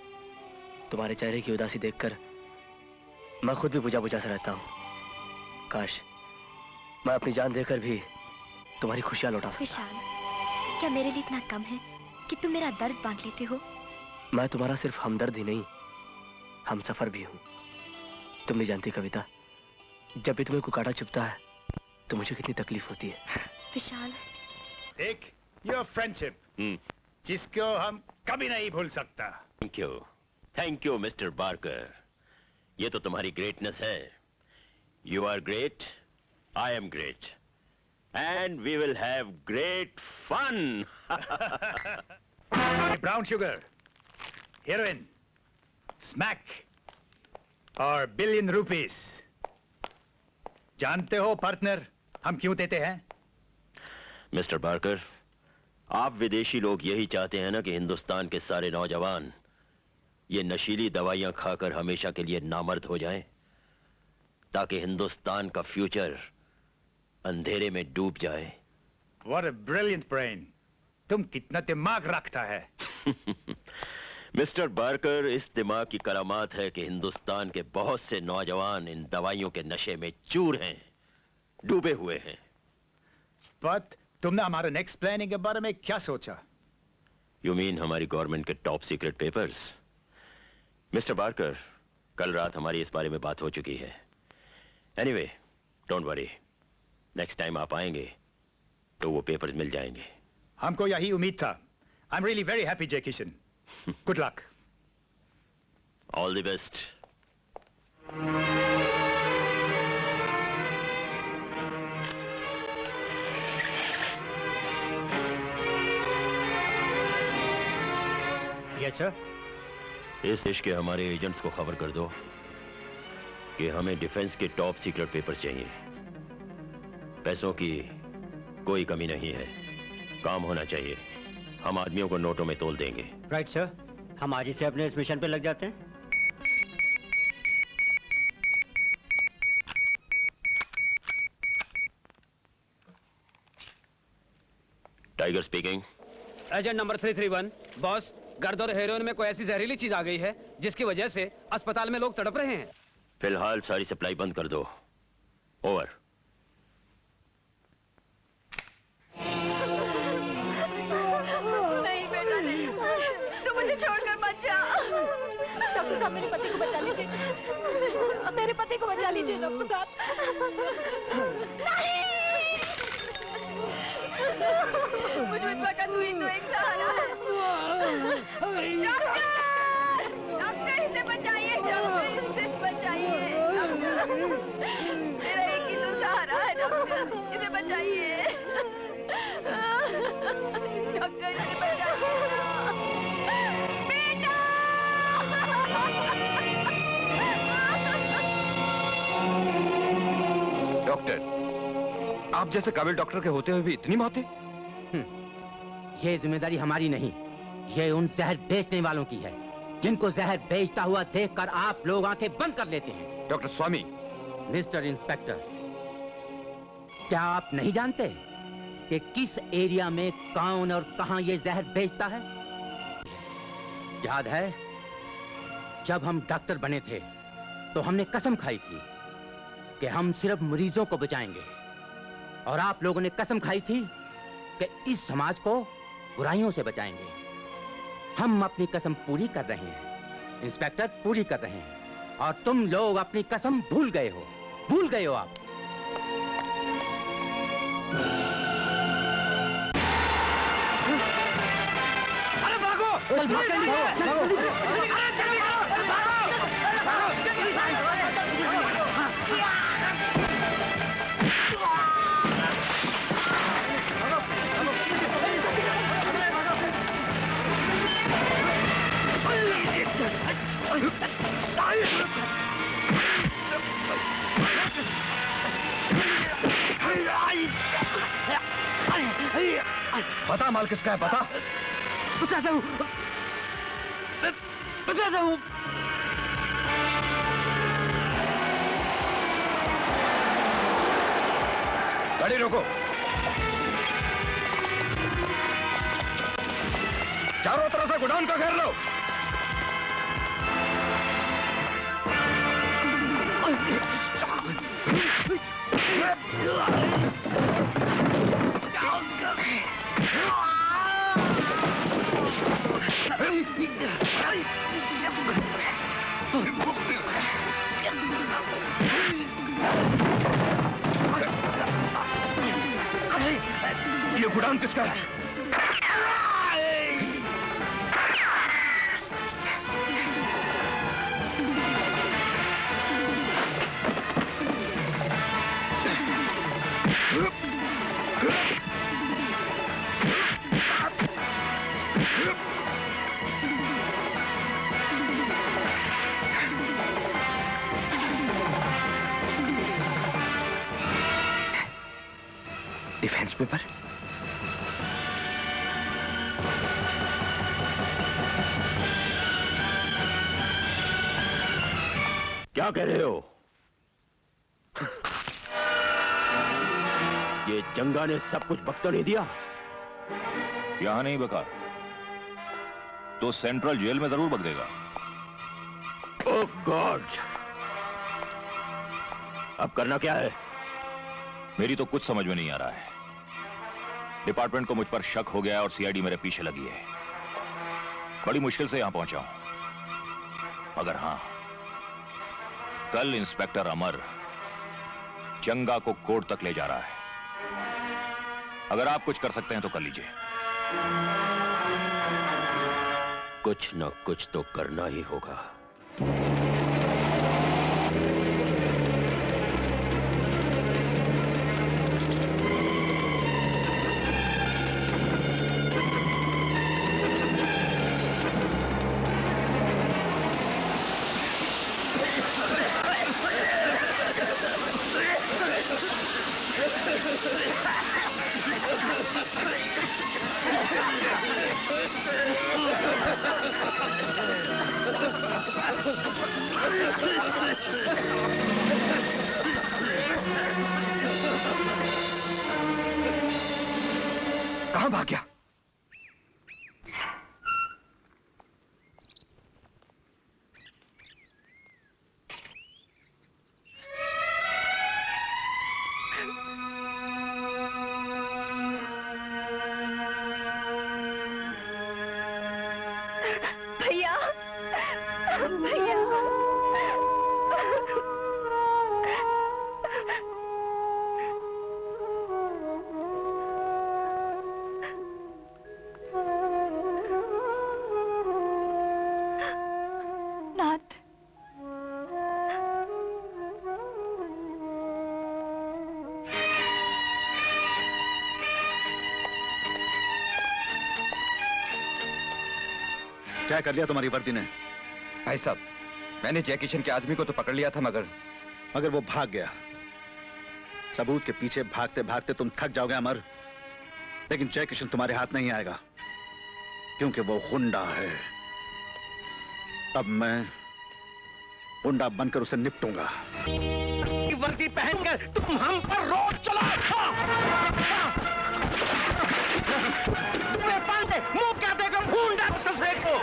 तुम्हारे चेहरे की उदासी देखकर मैं खुद भी बुझा बुझा सा रहता हूँ। काश मैं अपनी जान देकर भी तुम्हारी खुशियां लौटा सकता। विशाल, क्या मेरे लिए इतना कम है कि तुम मेरा दर्द बांट लेते हो? मैं तुम्हारा सिर्फ हमदर्द ही नहीं, हम सफर भी हूँ। तुम नहीं जानती कविता, जब भी तुम्हें कोई कांटा चुभता है तो मुझे कितनी तकलीफ होती है। विशाल, देख, योर फ्रेंडशिप जिसको हम कभी नहीं भूल सकता। Thank you mister Barker. ये तो तुम्हारी ग्रेटनेस है। You are great, I am great, and we will have great fun. Brown sugar, heroin, smack और बिलियन रुपीस। जानते हो पार्टनर, हम क्यों देते हैं? मिस्टर बार्कर, आप विदेशी लोग यही चाहते हैं ना कि हिंदुस्तान के सारे नौजवान ये नशीली दवाइयां खाकर हमेशा के लिए नामर्द हो जाएं, ताकि हिंदुस्तान का फ्यूचर अंधेरे में डूब जाए। What a brilliant brain! तुम कितना दिमाग रखता है। मिस्टर बार्कर, इस दिमाग की करामात है कि हिंदुस्तान के बहुत से नौजवान इन दवाइयों के नशे में चूर हैं, डूबे हुए हैं। But तुमने हमारे नेक्स्ट प्लानिंग के बारे में क्या सोचा? यू मीन हमारी गवर्नमेंट के top secret papers? Mister Barker, कल रात हमारी इस बारे में बात हो चुकी है। Anyway, don't worry, next time आप आएंगे तो वो पेपर्स मिल जाएंगे। हमको यही उम्मीद था। I am really very happy Jai Kishan. Good luck. All the best. Yes sir. इस देश के हमारे एजेंट्स को खबर कर दो कि हमें डिफेंस के टॉप सीक्रेट पेपर्स चाहिए। पैसों की कोई कमी नहीं है, काम होना चाहिए। हम आदमियों को नोटों में तोल देंगे। राइट सर, हम आज ही से अपने इस मिशन पे लग जाते हैं। Tiger speaking. Agent number 331। Boss, गर्द और हेरोइन में कोई ऐसी जहरीली चीज आ गई है जिसकी वजह से अस्पताल में लोग तड़प रहे हैं। फिलहाल सारी सप्लाई बंद कर दो। ओवर। नहीं बेटा नहीं, तू मुझे छोड़कर मत जा। डॉक्टर साहब, मेरे पति को बचा लीजिए, मेरे पति को बचा लीजिए डॉक्टर साहब। नहीं, मुझे उस वक्त हुई तो एक सहारा है। डॉक्टर, डॉक्टर इसे बचाइए, डॉक्टर इसे बचाइए, डॉक्टर मेरा एक ही तो सहारा है, डॉक्टर इसे बचाइए, डॉक्टर इसे बचाइए। बेटा! डॉक्टर, आप जैसे काबिल डॉक्टर के होते हुए भी इतनी मौतें? ये जिम्मेदारी हमारी नहीं, ये उन जहर बेचने वालों की है, जिनको जहर बेचता हुआ देखकर आप लोग आंखें बंद कर लेते हैं। डॉक्टर स्वामी। मिस्टर इंस्पेक्टर, क्या आप नहीं जानते कि किस एरिया में कौन और कहां ये जहर बेचता है? याद है, जब हम डॉक्टर बने थे तो हमने कसम खाई थी कि हम सिर्फ मरीजों को बचाएंगे, और आप लोगों ने कसम खाई थी कि इस समाज को बुराइयों से बचाएंगे। हम अपनी कसम पूरी कर रहे हैं इंस्पेक्टर, पूरी कर रहे हैं। और तुम लोग अपनी कसम भूल गए हो आप। अरे भागो! चल भाग जल्दी, बता माल किसका है, बता। बताता हूँ। गाड़ी रोको। चारों तरफ से गोडाउन का घेर लो। ये गोडाउन किसका है? Defence paper? क्या कह रहे हो? ये जंगा ने सब कुछ बक तो नहीं दिया? यहां नहीं बका तो सेंट्रल जेल में जरूर बक देगा। ओह गॉड! अब करना क्या है? मेरी तो कुछ समझ में नहीं आ रहा है। डिपार्टमेंट को मुझ पर शक हो गया और सीआईडी मेरे पीछे लगी है। बड़ी मुश्किल से यहां पहुंचा हूं। मगर हां, कल इंस्पेक्टर अमर जंगा को कोर्ट तक ले जा रहा है। अगर आप कुछ कर सकते हैं तो कर लीजिए। कुछ न कुछ तो करना ही होगा। कहां भाग गया? भैया, भैया। नाथ, क्या कर लिया तुम्हारी वर्दी ने? भाई साहब, मैंने जय किशन के आदमी को तो पकड़ लिया था, मगर वो भाग गया। सबूत के पीछे भागते भागते तुम थक जाओगे अमर, लेकिन जय किशन तुम्हारे हाथ नहीं आएगा, क्योंकि वो गुंडा है। अब मैं गुंडा बनकर उसे निपटूंगा। वर्दी पहनकर तुम हम पर रोड चलाओ। तुम्हें पांडे मुंह क्या देगा गुंडा ससुरे को?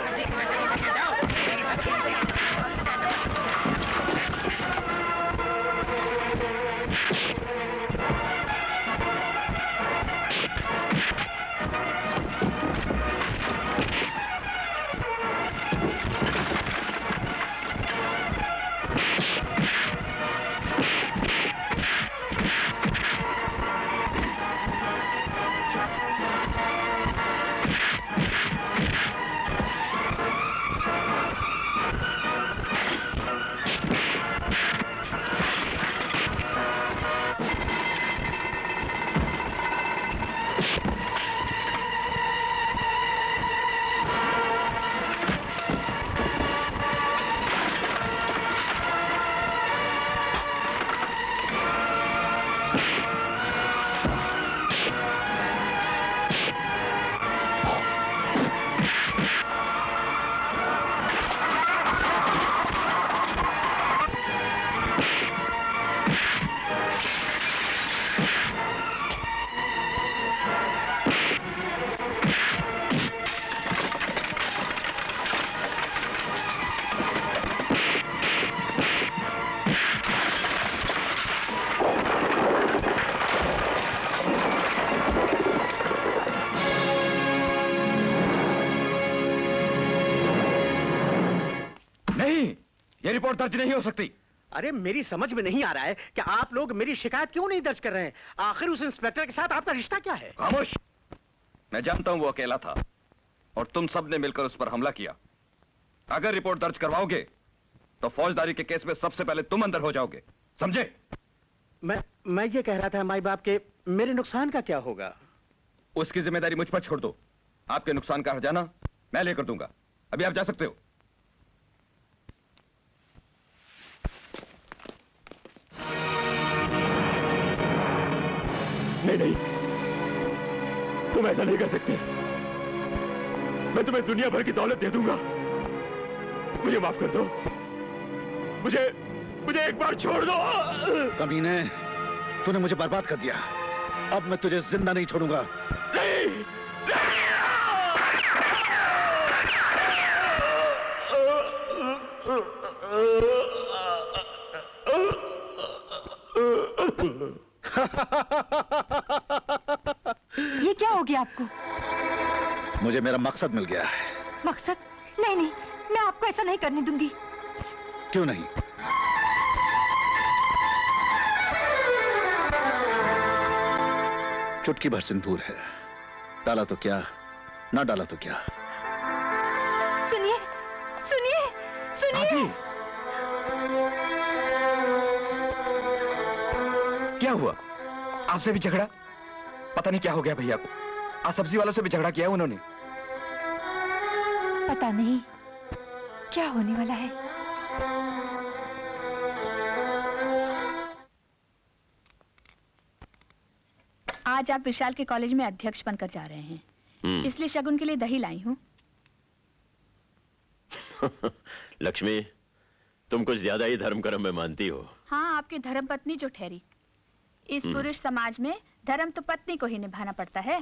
ये रिपोर्ट दर्ज नहीं हो सकती। अरे मेरी समझ में नहीं आ रहा है कि आप लोग मेरी शिकायत क्यों नहीं दर्ज कर रहे हैं। आखिर उस इंस्पेक्टर के साथ आपका रिश्ता क्या है? खामोश। मैं जानता हूं वो अकेला था और तुम सब ने मिलकर उस पर हमला किया। अगर रिपोर्ट दर्ज करवाओगे तो फौजदारी के केस में सबसे पहले तुम अंदर हो जाओगे, समझे? मैं ये कह रहा था माई बाप के मेरे नुकसान का क्या होगा? उसकी जिम्मेदारी मुझ पर छोड़ दो। आपके नुकसान का हर्जाना मैं लेकर दूंगा। अभी आप जा सकते हो। नहीं नहीं, तुम ऐसा नहीं कर सकते। मैं तुम्हें दुनिया भर की दौलत दे दूंगा। मुझे माफ कर दो। मुझे एक बार छोड़ दो। कमीने, तूने मुझे बर्बाद कर दिया। अब मैं तुझे जिंदा नहीं छोड़ूंगा। नहीं, ये क्या हो गया आपको? मुझे मेरा मकसद मिल गया है। मकसद? नहीं नहीं, मैं आपको ऐसा नहीं करने दूंगी। क्यों नहीं? चुटकी भर सिंदूर है, डाला तो क्या, ना डाला तो क्या। सुनिए सुनिए सुनिए। क्या हुआ? आपसे भी झगड़ा? पता नहीं क्या हो गया भैया को। आज सब्जी वालों से भी झगड़ा किया उन्होंने। पता नहीं क्या होने वाला है। आज आप विशाल के कॉलेज में अध्यक्ष बनकर जा रहे हैं, इसलिए शगुन के लिए दही लाई हूँ। लक्ष्मी, तुम कुछ ज्यादा ही धर्म कर्म में मानती हो। हाँ, आपकी धर्म पत्नी जो ठहरी। इस पुरुष समाज में धर्म तो पत्नी को ही निभाना पड़ता है।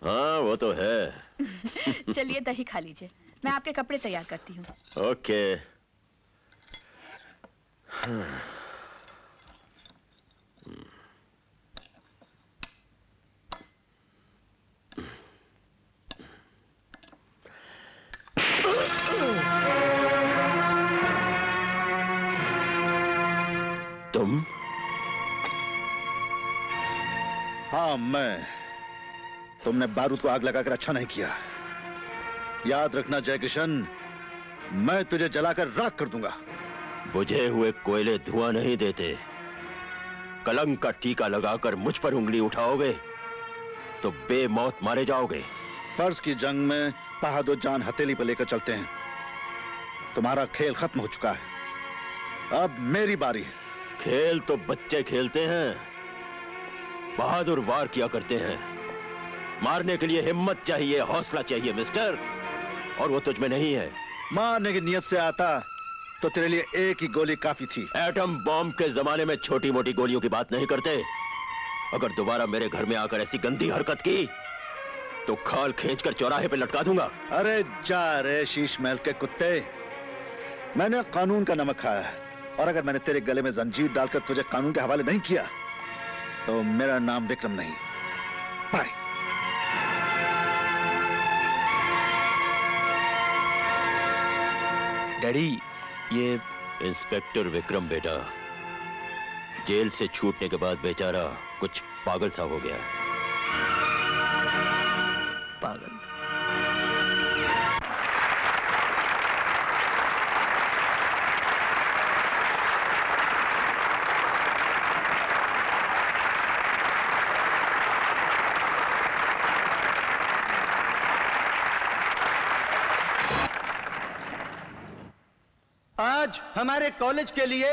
हाँ, वो तो है। चलिए दही खा लीजिए, मैं आपके कपड़े तैयार करती हूँ। ओके। तुम? हाँ, मैं। तुमने बारूद को आग लगाकर अच्छा नहीं किया। याद रखना जय किशन, मैं तुझे जलाकर राख कर दूंगा। बुझे हुए कोयले धुआं नहीं देते। कलंक का टीका लगाकर मुझ पर उंगली उठाओगे तो बेमौत मारे जाओगे। फर्ज की जंग में बहादुर जान हथेली पर लेकर चलते हैं। तुम्हारा खेल खत्म हो चुका है, अब मेरी बारी है। खेल तो बच्चे खेलते हैं, बहादुर वार किया करते हैं। मारने के लिए हिम्मत चाहिए, हौसला चाहिए मिस्टर, और वो तुझ में नहीं है। मारने की नियत से आता तो तेरे लिए एक ही गोली काफी थी। एटम बॉम्ब के जमाने में छोटी मोटी गोलियों की बात नहीं करते। अगर दोबारा मेरे घर में आकर ऐसी गंदी हरकत की तो खाल खींचकर चौराहे पे लटका दूंगा। अरे जा रे शीश महल के कुत्ते, मैंने कानून का नमक खाया है, और अगर मैंने तेरे गले में जंजीर डालकर तुझे कानून के हवाले नहीं किया तो मेरा नाम विक्रम नहीं। बाय। डैडी, ये इंस्पेक्टर विक्रम बेटा जेल से छूटने के बाद बेचारा कुछ पागल सा हो गया। पागल? आज हमारे कॉलेज के लिए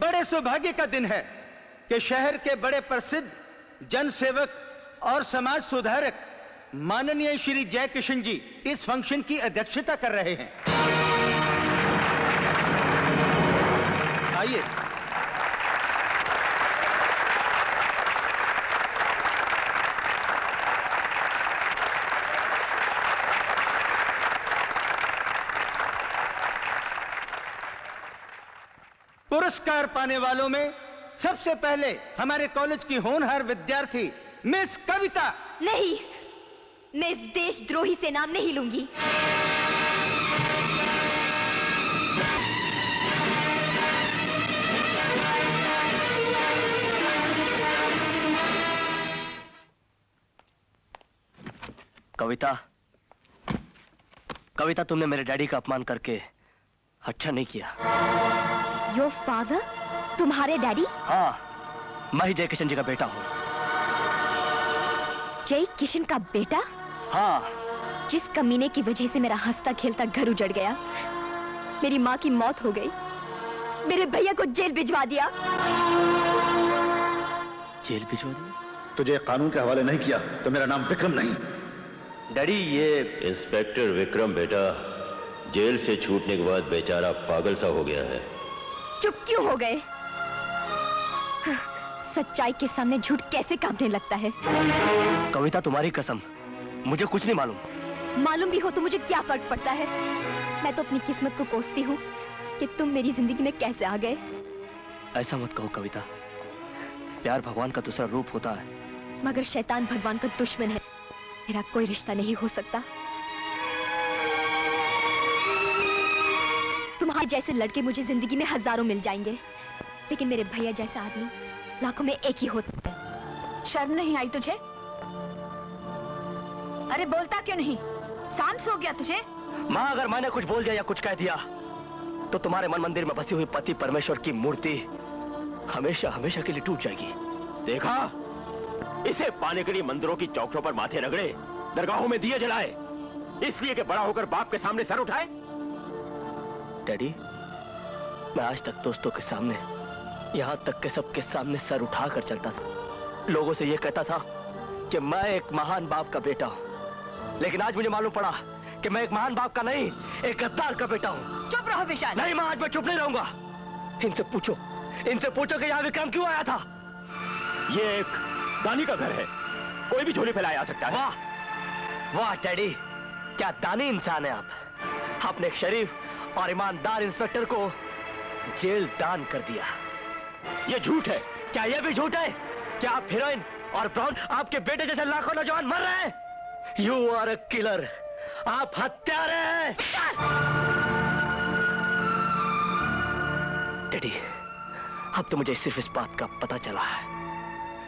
बड़े सौभाग्य का दिन है कि शहर के बड़े प्रसिद्ध जनसेवक और समाज सुधारक माननीय श्री जय किशन जी इस फंक्शन की अध्यक्षता कर रहे हैं। आइए। पुरस्कार पाने वालों में सबसे पहले हमारे कॉलेज की होनहार विद्यार्थी मिस कविता। नहीं, मैं इस देशद्रोही से नाम नहीं लूंगी। कविता, कविता, तुमने मेरे डैडी का अपमान करके अच्छा नहीं किया। Your father? तुम्हारे डैडी? हाँ, मैं ही जय किशन जी का बेटा हूँ। जय किशन का बेटा? हाँ। जिस कमीने की वजह से मेरा हंसता खेलता घर उजड़ गया, मेरी माँ की मौत हो गई, मेरे भैया को जेल भिजवा दिया। जेल भिजवा दिया? तुझे कानून के हवाले नहीं किया तो मेरा नाम विक्रम नहीं। डैडी, ये इंस्पेक्टर विक्रम बेटा जेल से छूटने के बाद बेचारा पागल सा हो गया है। चुप क्यों हो गए? सच्चाई के सामने झूठ कैसे कांपने लगता है? कविता, तुम्हारी कसम, मुझे कुछ नहीं मालूम। मालूम भी हो तो मुझे क्या फर्क पड़ता है? मैं तो अपनी किस्मत को कोसती हूँ कि तुम मेरी जिंदगी में कैसे आ गए। ऐसा मत कहो कविता, प्यार भगवान का दूसरा रूप होता है। मगर शैतान भगवान का दुश्मन है, मेरा कोई रिश्ता नहीं हो सकता। तुम्हारे जैसे लड़के मुझे जिंदगी में हजारों मिल जाएंगे, लेकिन मेरे भैया जैसा आदमी लाखों में एक ही होता है। शर्म नहीं आई तुझे? अरे बोलता क्यों नहीं? सांस हो गया तुझे? माँ, अगर मैंने कुछ बोल दिया या कुछ कह दिया तो तुम्हारे मन मंदिर में बसी हुई पति परमेश्वर की मूर्ति हमेशा हमेशा के लिए टूट जाएगी। देखा, इसे पाने के लिए मंदिरों की चौखटों पर माथे रगड़े, दरगाहों में दिए जलाए, इसलिए कि बड़ा होकर बाप के सामने सर उठाए। डैडी, मैं आज तक दोस्तों के सामने, यहाँ तक के सबके सामने सर उठाकर चलता था। लोगों से यह कहता था कि मैं एक महान बाप का बेटा हूँ, लेकिन आज मुझे मालूम पड़ा कि मैं एक महान बाप का नहीं, एक गद्दार का बेटा हूँ। चुप रहो विशाल। नहीं माँ, आज मैं चुप नहीं रहूंगा। इनसे पूछो कि यहाँ विक्रम क्यों आया था। ये एक दानी का घर है, कोई भी झोली फैलाए आ सकता है। वाह वाह डैडी, क्या दानी इंसान है आप। आपने एक शरीफ और ईमानदार इंस्पेक्टर को जेल दान कर दिया। ये झूठ है। क्या ये भी झूठ है? क्या आप हीरोइन और ब्राउन, आपके बेटे जैसे लाखों नौजवान मर रहे हैं? यू आर अ किलर, आप हत्यारे हैं। डैडी, अब तो मुझे सिर्फ इस बात का पता चला है,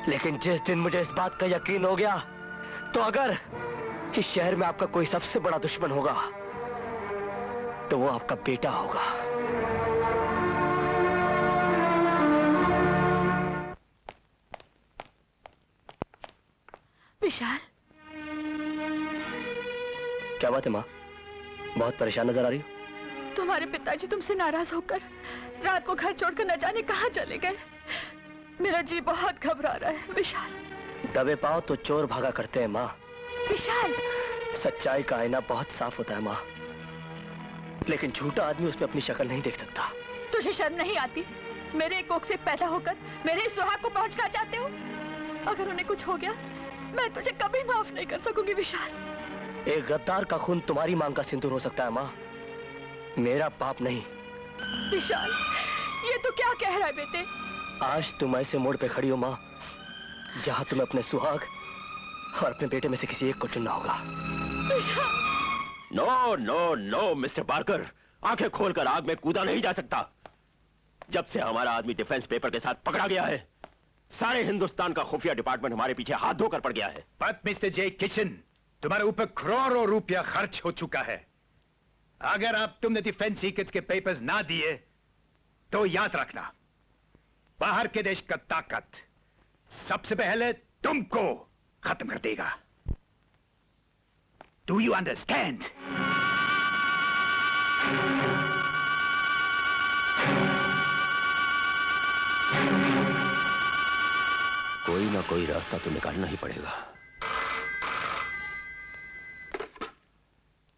लेकिन जिस दिन मुझे इस बात का यकीन हो गया, तो अगर इस शहर में आपका कोई सबसे बड़ा दुश्मन होगा तो वो आपका बेटा होगा। विशाल, क्या बात है माँ, बहुत परेशान नजर आ रही हो? तुम्हारे पिताजी तुमसे नाराज होकर रात को घर छोड़कर न जाने कहां चले गए। मेरा जी बहुत घबरा रहा है विशाल। दबे पाओ तो चोर भागा करते हैं माँ। विशाल, सच्चाई का आईना बहुत साफ होता है माँ, लेकिन झूठा आदमी उसमें अपनी शक्ल नहीं देख सकता। तुझे शर्म नहीं आती? मेरे कोख से पैदा होकर मेरे सुहाग को पहुंचना चाहते हो? अगर उन्हें कुछ हो गया, मैं तुझे कभी माफ नहीं कर सकूंगी विशाल। एक गद्दार का खून तुम्हारी मांग का सिंदूर हो सकता है माँ, मेरा पाप नहीं। विशाल, ये तो क्या कह रहा है बेटे? आज तुम ऐसे मोड़ पे खड़ी हो माँ, जहाँ तुम्हें अपने सुहाग और अपने बेटे में से किसी एक को चुनना होगा। No no no mister Parker, आंखें खोलकर आग में कूदा नहीं जा सकता। जब से हमारा आदमी डिफेंस पेपर के साथ पकड़ा गया है, सारे हिंदुस्तान का खुफिया डिपार्टमेंट हमारे पीछे हाथ धोकर पड़ गया है। बट मिस्टर जे किशन, तुम्हारे ऊपर करोड़ों रुपया खर्च हो चुका है। अगर अब तुमने डिफेंस सीक्रेट्स के पेपर्स ना दिए तो याद रखना, बाहर के देश का ताकत सबसे पहले तुमको खत्म कर देगा। Do you understand? कोई ना कोई रास्ता तो निकालना ही पड़ेगा।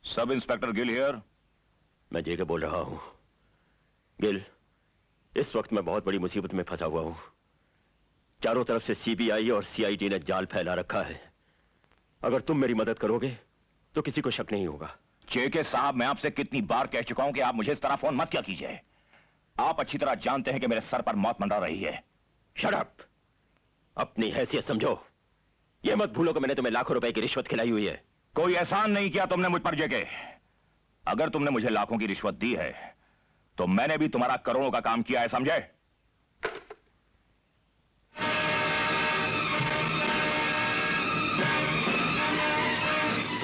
Sub inspector Gill here. मैं जेके बोल रहा हूं। गिल, इस वक्त मैं बहुत बड़ी मुसीबत में फंसा हुआ हूं। चारों तरफ से सीबीआई और सीआईडी ने जाल फैला रखा है। अगर तुम मेरी मदद करोगे तो किसी को शक नहीं होगा। जेके साहब, मैं आपसे कितनी बार कह चुका हूं कि आप मुझे इस तरह फोन मत किया कीजिए। आप अच्छी तरह जानते हैं कि मेरे सर पर मौत मंडरा रही है। Shut up! अपनी हैसियत समझो। यह मत भूलो कि मैंने तुम्हें लाखों रुपए की रिश्वत खिलाई हुई है। कोई एहसान नहीं किया तुमने मुझ पर जेके। अगर तुमने मुझे लाखों की रिश्वत दी है तो मैंने भी तुम्हारा करोड़ों का काम किया है, समझे?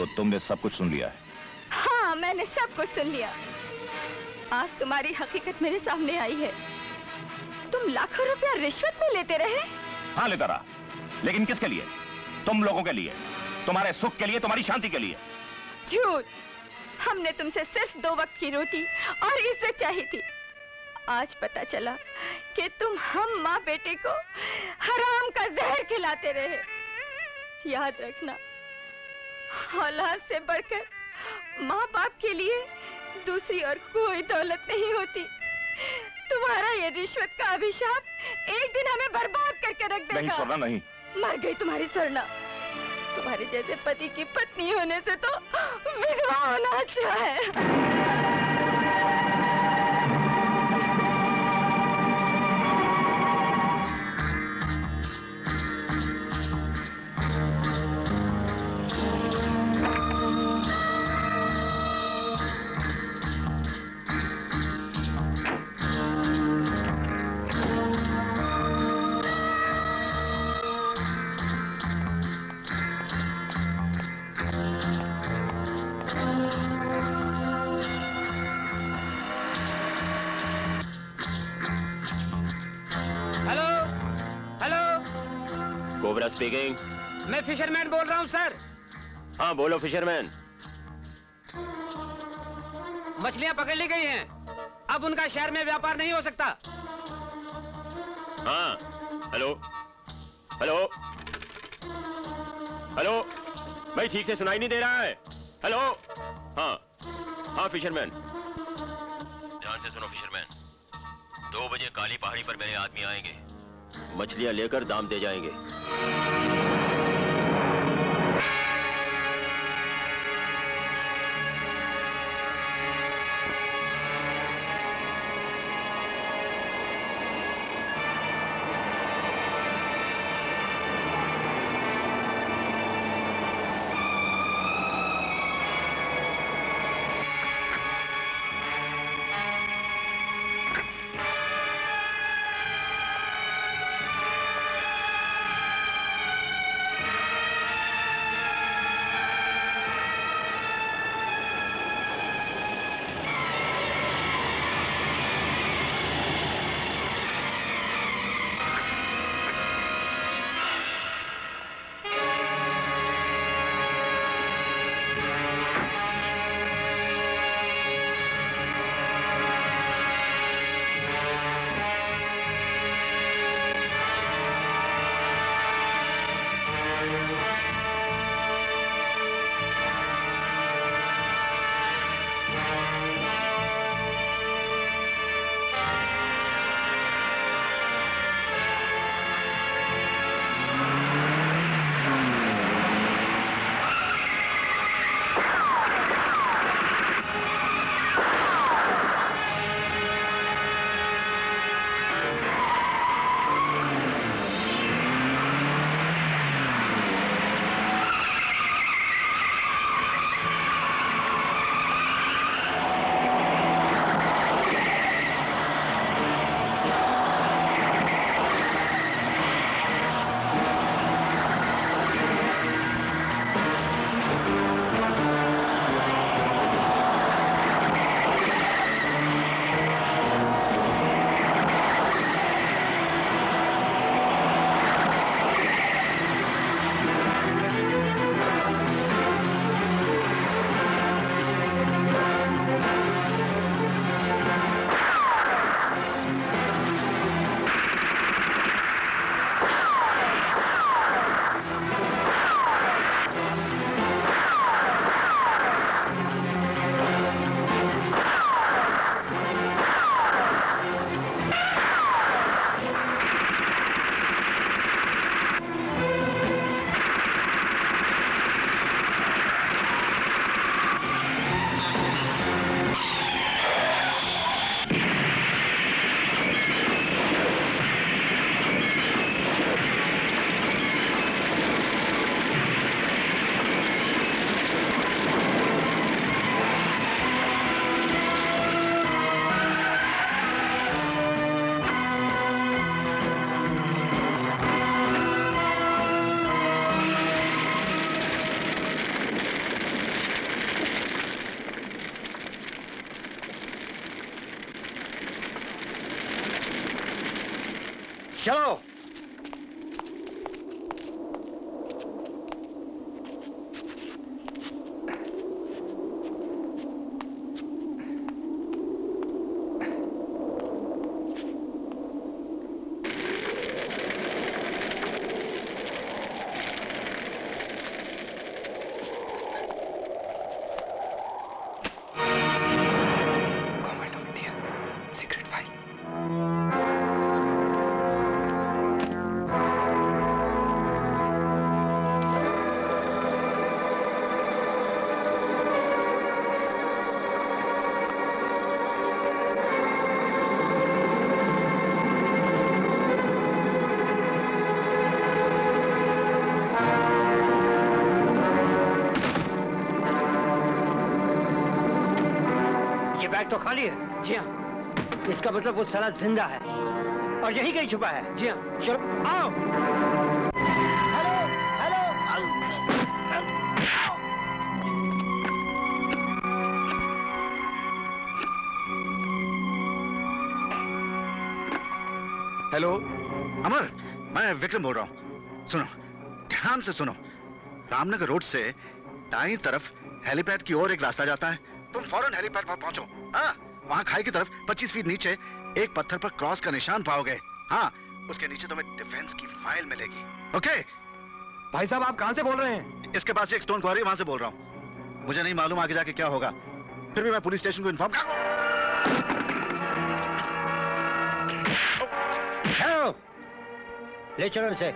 तो तुमने सब कुछ सुन लिया है? हाँ, मैंने सब कुछ सुन लिया। आज तुम्हारी हकीकत मेरे सामने आई है। तुम लाखों रुपया रिश्वत में लेते रहे। हाँ, लेता रहा, लेकिन किसके लिए? तुम लोगों के लिए, तुम्हारे सुख के लिए, तुम्हारी शांति के लिए। झूठ। हमने तुमसे सिर्फ 2 वक्त की रोटी और इज्जत चाहिए थी। आज पता चला कि तुम हम माँ बेटे को हराम का जहर खिलाते रहे। याद रखना, औलाद से बढ़कर माँ बाप के लिए दूसरी और कोई दौलत नहीं होती। तुम्हारा ये रिश्वत का अभिशाप एक दिन हमें बर्बाद करके रख देगा। नहीं स्वर्णा, नहीं। मर गई तुम्हारी स्वर्णा। तुम्हारे जैसे पति की पत्नी होने से तो विधवा होना अच्छा है। Cobra speaking. मैं फिशरमैन बोल रहा हूँ सर। हाँ बोलो फिशरमैन। मछलियाँ पकड़ ली गई हैं। अब उनका शहर में व्यापार नहीं हो सकता। हाँ, हेलो हेलो हेलो, भाई ठीक से सुनाई नहीं दे रहा है। हेलो, हाँ हाँ फिशरमैन, ध्यान से सुनो फिशरमैन। 2 बजे काली पहाड़ी पर मेरे आदमी आएंगे, मछलियां लेकर दाम दे जाएंगे। चलो। तो खाली है। जी हाँ। इसका मतलब वो साला जिंदा है और यही कहीं छुपा है। जी हाँ। चलो आओ। Hello hello. हेलो अमर, मैं विक्रम बोल रहा हूँ। सुनो, ध्यान से सुनो। रामनगर रोड से दाईं तरफ हेलीपैड की ओर एक रास्ता जाता है। तुम फौरन हेलीपैड पर पहुंचो। हाँ, वहाँ खाई की तरफ 25 फीट नीचे एक पत्थर पर क्रॉस का निशान पाओगे। हाँ, उसके नीचे तुम्हें डिफेंस की फाइल मिलेगी। ओके? भाई साहब, आप कहाँ से बोल रहे हैं? इसके पास एक स्टोन क्वारी, वहां से बोल रहा हूँ। मुझे नहीं मालूम आगे जाके क्या होगा, फिर भी मैं पुलिस स्टेशन को इन्फॉर्म कर। ले चलो इसे।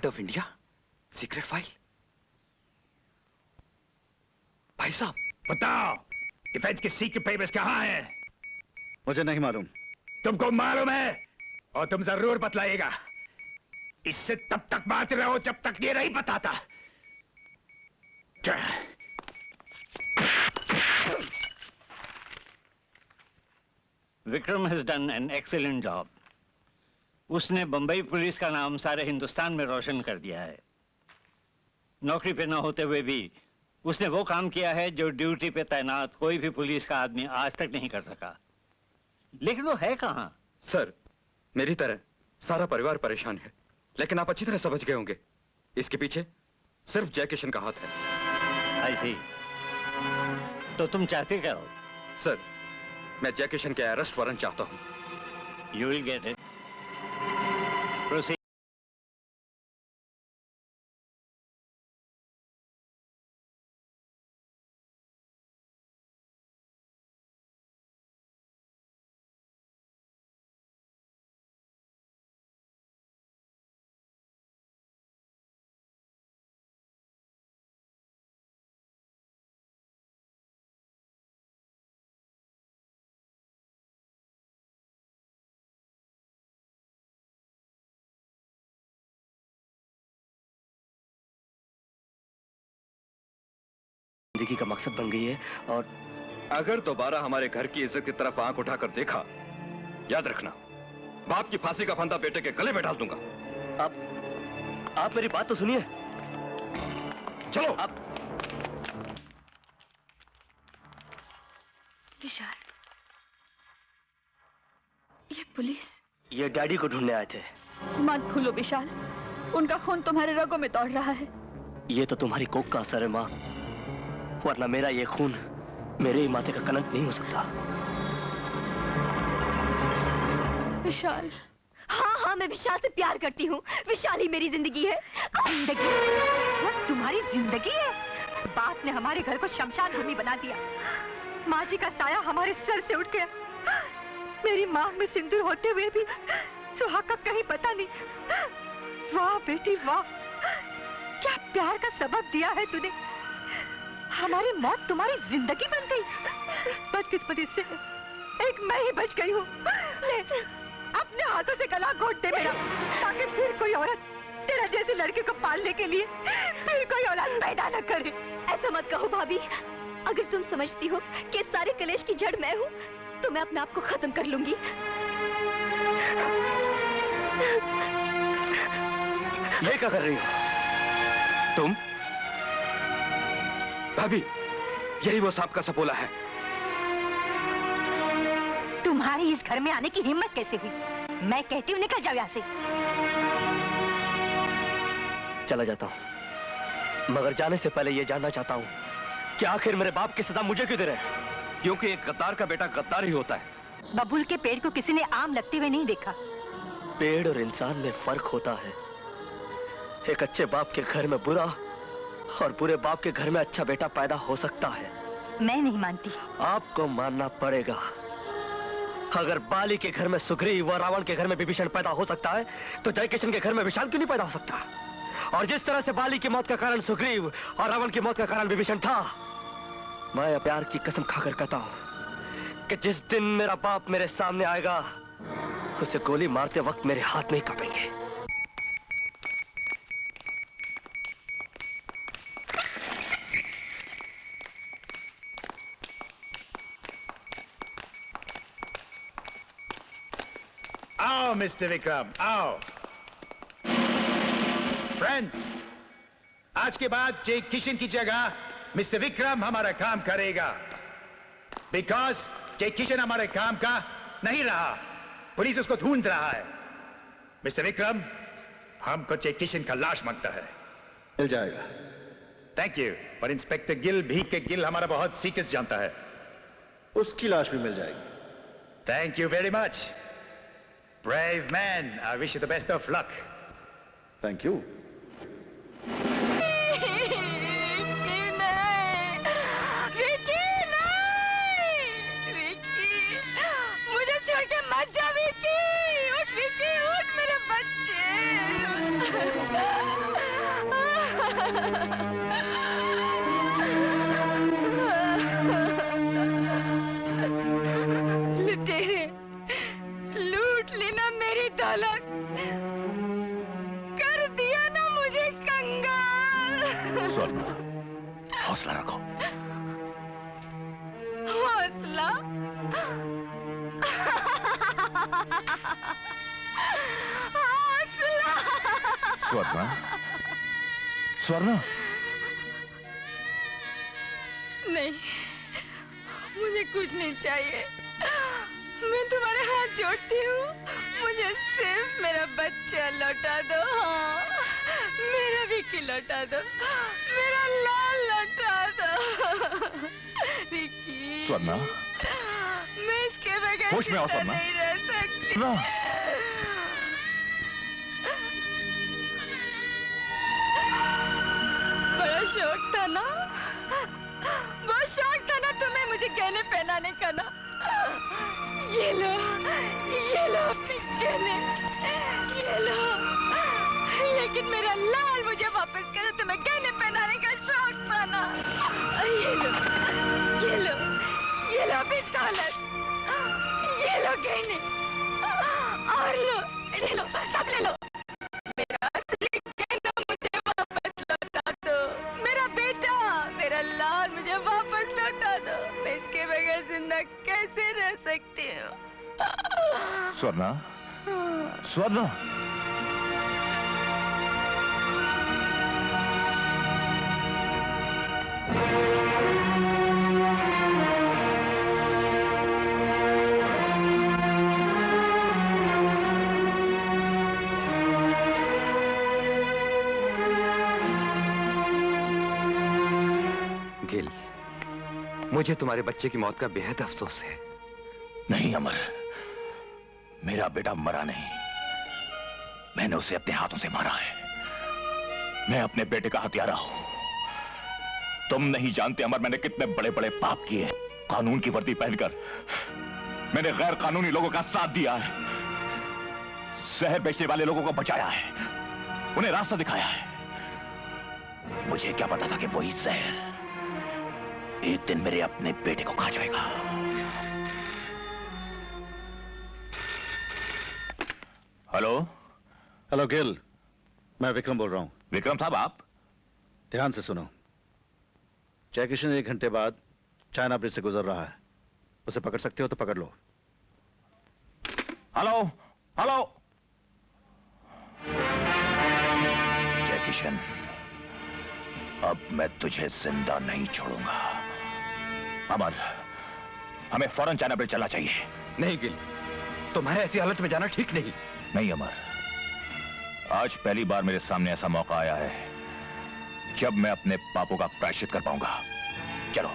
Of India secret file. भाई साहब बताओ, डिफेंस के सीक्रेट पेपर्स कहाँ हैं? मुझे नहीं मालूम। तुमको मालूम है और तुम जरूर बतलाइएगा। इससे तब तक बात रहो जब तक ये नहीं बताता। Vikram has done an excellent job. उसने बंबई पुलिस का नाम सारे हिंदुस्तान में रोशन कर दिया है। नौकरी पे न होते हुए भी उसने वो काम किया है जो ड्यूटी पे तैनात कोई भी पुलिस का आदमी आज तक नहीं कर सका। लेकिन वो है कहाँ? सर, मेरी तरह सारा परिवार परेशान है, लेकिन आप अच्छी तरह समझ गए होंगे इसके पीछे सिर्फ जय किशन का हाथ है। I see. तो तुम चाहते क्या हो? सर, मैं जय किशन के अरेस्ट वारंट चाहता हूँ। You will get it. Proceed. जिंदगी का मकसद बन गई है और अगर दोबारा हमारे घर की इज्जत की तरफ आंख उठाकर देखा, याद रखना बाप की फांसी का फंदा बेटे के गले में डाल दूंगा। आप मेरी बात तो सुनिए। चलो। आप विशाल, ये पुलिस? ये डैडी को ढूंढने आए थे। मत भूलो विशाल, उनका खून तुम्हारे रगों में दौड़ रहा है। ये तो तुम्हारी कोख का असर है माँ, वरना मेरा ये खून मेरे ही माथे का कलंक नहीं हो सकता। विशाल। हाँ हाँ, मैं विशाल से प्यार करती हूँ। विशाल ही मेरी जिंदगी है। जिंदगी? वो तुम्हारी जिंदगी है? बाप ने हमारे घर को शमशान भूमि बना दिया। माँ जी का साया हमारे सर से उठ गया। मेरी मांग में सिंदूर होते हुए भी सुहाग का कहीं पता नहीं। वाह बेटी वाह, क्या प्यार का सबब दिया है तूने। हमारी मौत तुम्हारी जिंदगी बन गई। बदकिस्मती से एक मैं ही बच गई हूँ। ले, अपने हाथों से गला घोट दे मेरा, ताकि फिर कोई औरत तेरा जैसे लड़के को पालने के लिए फिर कोई औलाद पैदा न करे। ऐसा मत कहो भाभी। अगर तुम समझती हो कि सारे कलेश की जड़ मैं हूँ, तो मैं अपने आप को खत्म कर लूंगी। ये क्या कर रही हो तुम? भाभी, यही वो सांप का सपोला है। तुम्हारी इस घर में आने की हिम्मत कैसे हुई? मैं कहती हूँ निकल जाओ यहाँ से। चला जाता हूँ, मगर जाने से पहले ये जानना चाहता हूँ कि आखिर मेरे बाप की सजा मुझे क्यों दे रहे हैं? क्योंकि एक गद्दार का बेटा गद्दार ही होता है। बबूल के पेड़ को किसी ने आम लगते हुए नहीं देखा। पेड़ और इंसान में फर्क होता है। एक अच्छे बाप के घर में बुरा और बुरे बाप के घर में अच्छा बेटा पैदा हो सकता है। मैं नहीं मानती। आपको मानना पड़ेगा। अगर बाली के घर में सुग्रीव और रावण के घर में विभीषण पैदा हो सकता है, तो जयकिशन के घर में विशाल क्यों नहीं पैदा हो सकता? और जिस तरह से बाली की मौत का कारण सुग्रीव और रावण की मौत का कारण विभीषण था, मैं प्यार की कसम खाकर कहता हूं कि जिस दिन मेरा बाप मेरे सामने आएगा, उसे गोली मारते वक्त मेरे हाथ में ही कांपेंगे। आओ मिस्टर विक्रम, आओ। फ्रेंड्स, आज के बाद जय किशन की जगह मिस्टर विक्रम हमारा काम करेगा। बिकॉज जय किशन हमारे काम का नहीं रहा, पुलिस उसको ढूंढ रहा है। मिस्टर विक्रम, हमको जय किशन का लाश मांगता है। मिल जाएगा। Thank you. पर इंस्पेक्टर गिल भी के गिल हमारा बहुत सीक्रेट जानता है। उसकी लाश भी मिल जाएगी। Thank you very much. Brave man, I wish you the best of luck. Thank you. मुझे छोड़ के मत जा विकी। उठ विकी, उठ मेरे बच्चे। लुटेरे, लूट लेना मेरी दौलत, कर दिया ना मुझे कंगाल। स्वर्णा, हौसला रखो। हौसला? हौसला? स्वर्णा, स्वर्णा। नहीं, मुझे कुछ नहीं चाहिए। मैं तुम्हारे हाथ जोड़ती हूँ, मुझे सिर्फ मेरा बच्चा लौटा दो। हाँ, मेरा विकी लौटा दो, मेरा लाल लौटा दो। विकी, स्वर्णा, मैं इसके बगैर होश में आओ जिंदा स्वर्णा। नहीं रह सकती। ना। बड़ा शौक था ना, बहुत शौक था ना तुम्हें मुझे गहने पहनाने का ना। ये लो अपने गहने, ये लो। लेकिन मेरा लाल मुझे वापस करो, तुम्हें गहने पहनाने का शौक था ना। ये लो अपनी दौलत, ये लो गहने, और लो, ले लो, सब ले लो। मेरा असली गहना मुझे वापस लौटा दो। मेरा बेटा, मेरा लाल मुझे वापस लौटा दो। मैं इसके बगैर जिंदा कैसे रह सकती हूँ? स्वर्णा, स्वर्णा। गिल, मुझे तुम्हारे बच्चे की मौत का बेहद अफसोस है। नहीं अमर, मेरा बेटा मरा नहीं, मैंने उसे अपने हाथों से मारा है। मैं अपने बेटे का हत्यारा हूं। तुम नहीं जानते अमर, मैंने कितने बड़े बड़े पाप किए। कानून की वर्दी पहनकर मैंने गैर कानूनी लोगों का साथ दिया है, जहर बेचने वाले लोगों को बचाया है, उन्हें रास्ता दिखाया है। मुझे क्या पता था कि वही जहर एक दिन मेरे अपने बेटे को खा जाएगा। हेलो हेलो गिल, मैं विक्रम बोल रहा हूं। विक्रम साहब, आप ध्यान से सुनो। जय किशन 1 घंटे बाद चाइना ब्रिज से गुजर रहा है, उसे पकड़ सकते हो तो पकड़ लो। हेलो हेलो जय किशन, अब मैं तुझे जिंदा नहीं छोड़ूंगा। अमर, हमें फौरन चाइना ब्रिज चलना चाहिए। नहीं गिल, तुम्हारे ऐसी हालत में जाना ठीक नहीं। नहीं अमर, आज पहली बार मेरे सामने ऐसा मौका आया है जब मैं अपने पापों का प्रायश्चित कर पाऊंगा। चलो।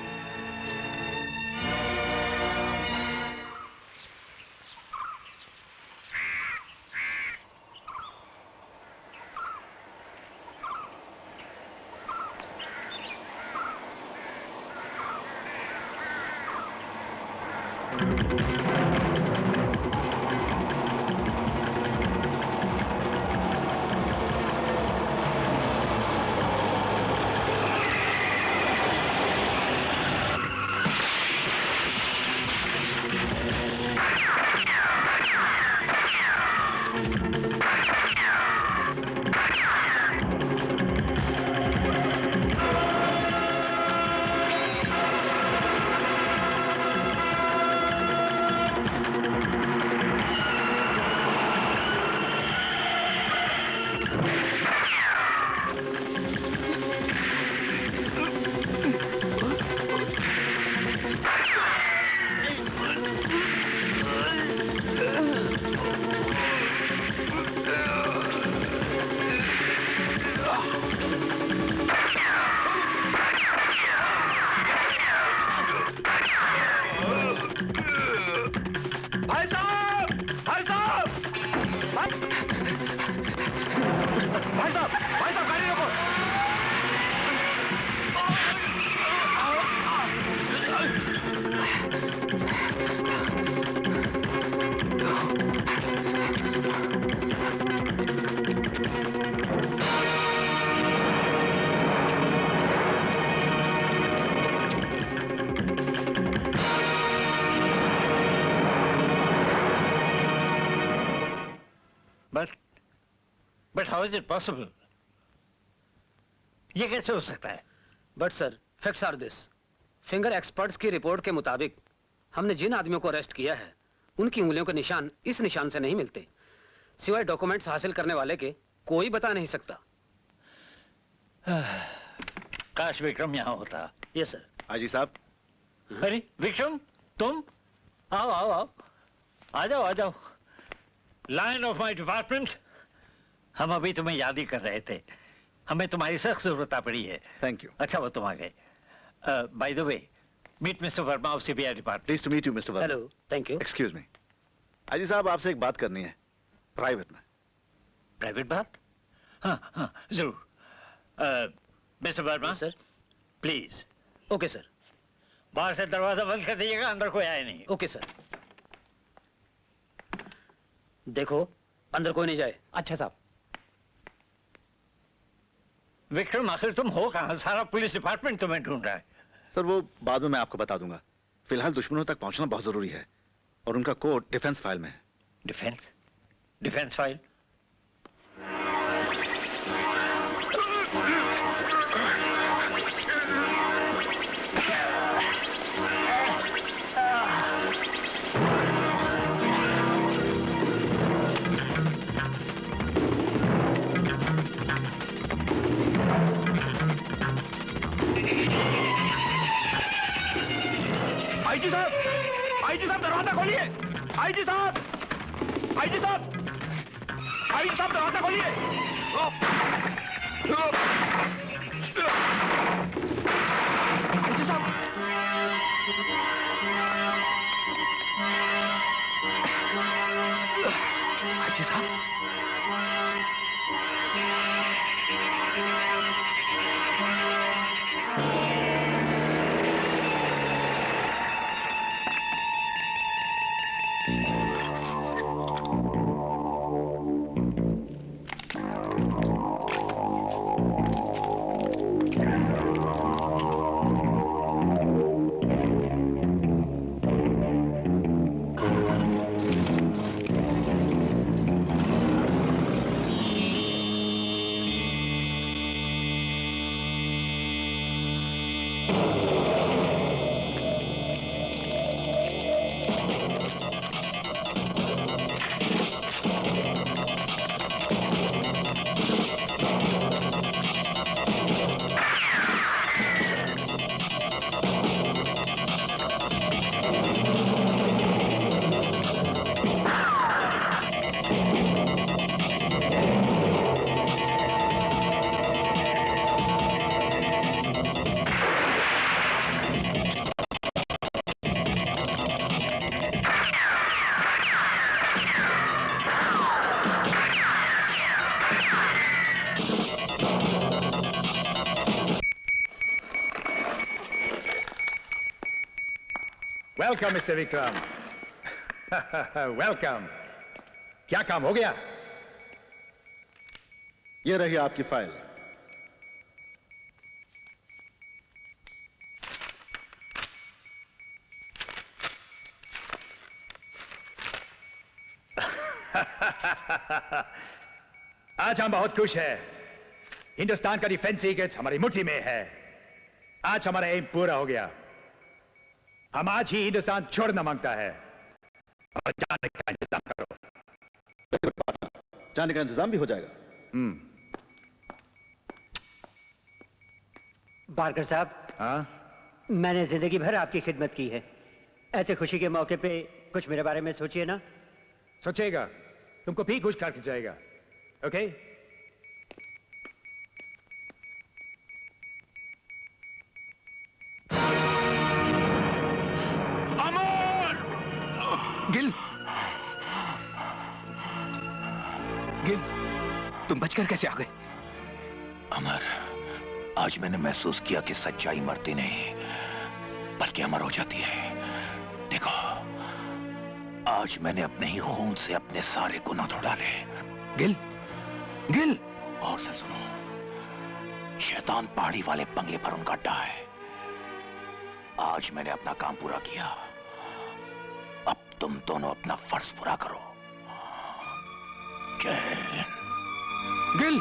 But how is it possible? ये कैसे हो सकता है? But sir, facts are this. Finger experts की रिपोर्ट के मुताबिक हमने जिन आदमियों को अरेस्ट किया है उनकी उंगलियों के निशान इस निशान से नहीं मिलते। सिवाय डॉक्यूमेंट्स हासिल करने वाले के कोई बता नहीं सकता। काश विक्रम यहाँ होता। Yes sir. हाजी साहब। अरे विक्रम, तुम आओ आओ आओ, आ जाओ आ जाओ। लायन ऑफ माय डिपार्टमेंट, हम अभी तुम्हें याद ही कर रहे थे। हमें तुम्हारी सख्त जरूरत पड़ी है। Thank you. अच्छा वो तुम आ गए। By the way, meet mister Verma of CBI department. Please to meet you mister Verma. Hello, thank you. Excuse me. हाजी साहब, आपसे एक बात करनी है, प्राइवेट में। प्राइवेट बात? हाँ हाँ जरूर। Mister Verma sir, please. Okay sir. बाहर से दरवाजा बंद कर दीजिएगा, अंदर कोई आए नहीं। Okay sir. देखो अंदर कोई नहीं जाए। अच्छा साहब। विक्रम, आखिर तुम हो कहाँ? सारा पुलिस डिपार्टमेंट तुम्हें ढूंढ रहा है। सर वो बाद में मैं आपको बता दूंगा। फिलहाल दुश्मनों तक पहुंचना बहुत जरूरी है और उनका कोड डिफेंस फाइल में है। डिफेंस? Defence file? आईजी साहब, आईजी साहब दरवाजा खोलिए। आईजी साहब, आईजी साहब, आईजी साहब दरवाजा खोलिए। आईजी साहब, वेलकम मिस्टर विक्रम। वेलकम। क्या काम हो गया? ये रही आपकी फाइल। आज हम बहुत खुश हैं। हिंदुस्तान का डिफेंस सीक्रेट्स हमारी मुट्ठी में है। आज हमारा एम पूरा हो गया। हम आज ही हिंदुस्तान छोड़ना मांगता है और जाने का इंतजाम करो। जाने का इंतजाम भी हो जाएगा। बारकर साहब, हाँ? मैंने जिंदगी भर आपकी खिदमत की है। ऐसे खुशी के मौके पे कुछ मेरे बारे में सोचिए ना। सोचेगा, तुमको भी खुश करके जाएगा। ओके? गिल, गिल, तुम बचकर कैसे आ गए? अमर, आज मैंने महसूस किया कि सच्चाई मरती नहीं बल्कि अमर हो जाती है। देखो, आज मैंने अपने ही खून से अपने सारे गुनाह धो डाले। गिल, गिल, और से सुनो, शैतान पहाड़ी वाले बंगले पर उनका अड्डा है। आज मैंने अपना काम पूरा किया। अब तुम दोनों अपना फर्ज पूरा करो। जय हिंद। गिल,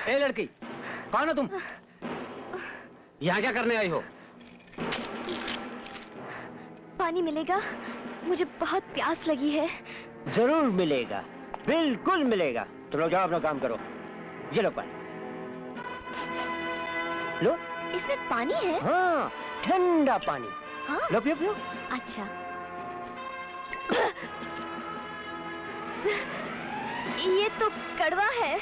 ए लड़की, कौन हो तुम? यहाँ क्या करने आई हो? पानी मिलेगा? मुझे बहुत प्यास लगी है। जरूर मिलेगा, बिल्कुल मिलेगा। तो लो, जाओ अपना काम करो। ये लो पानी। लो। इसमें पानी है? हाँ, ठंडा पानी। हाँ? लो, पियो पियो। अच्छा। ये तो कड़वा है।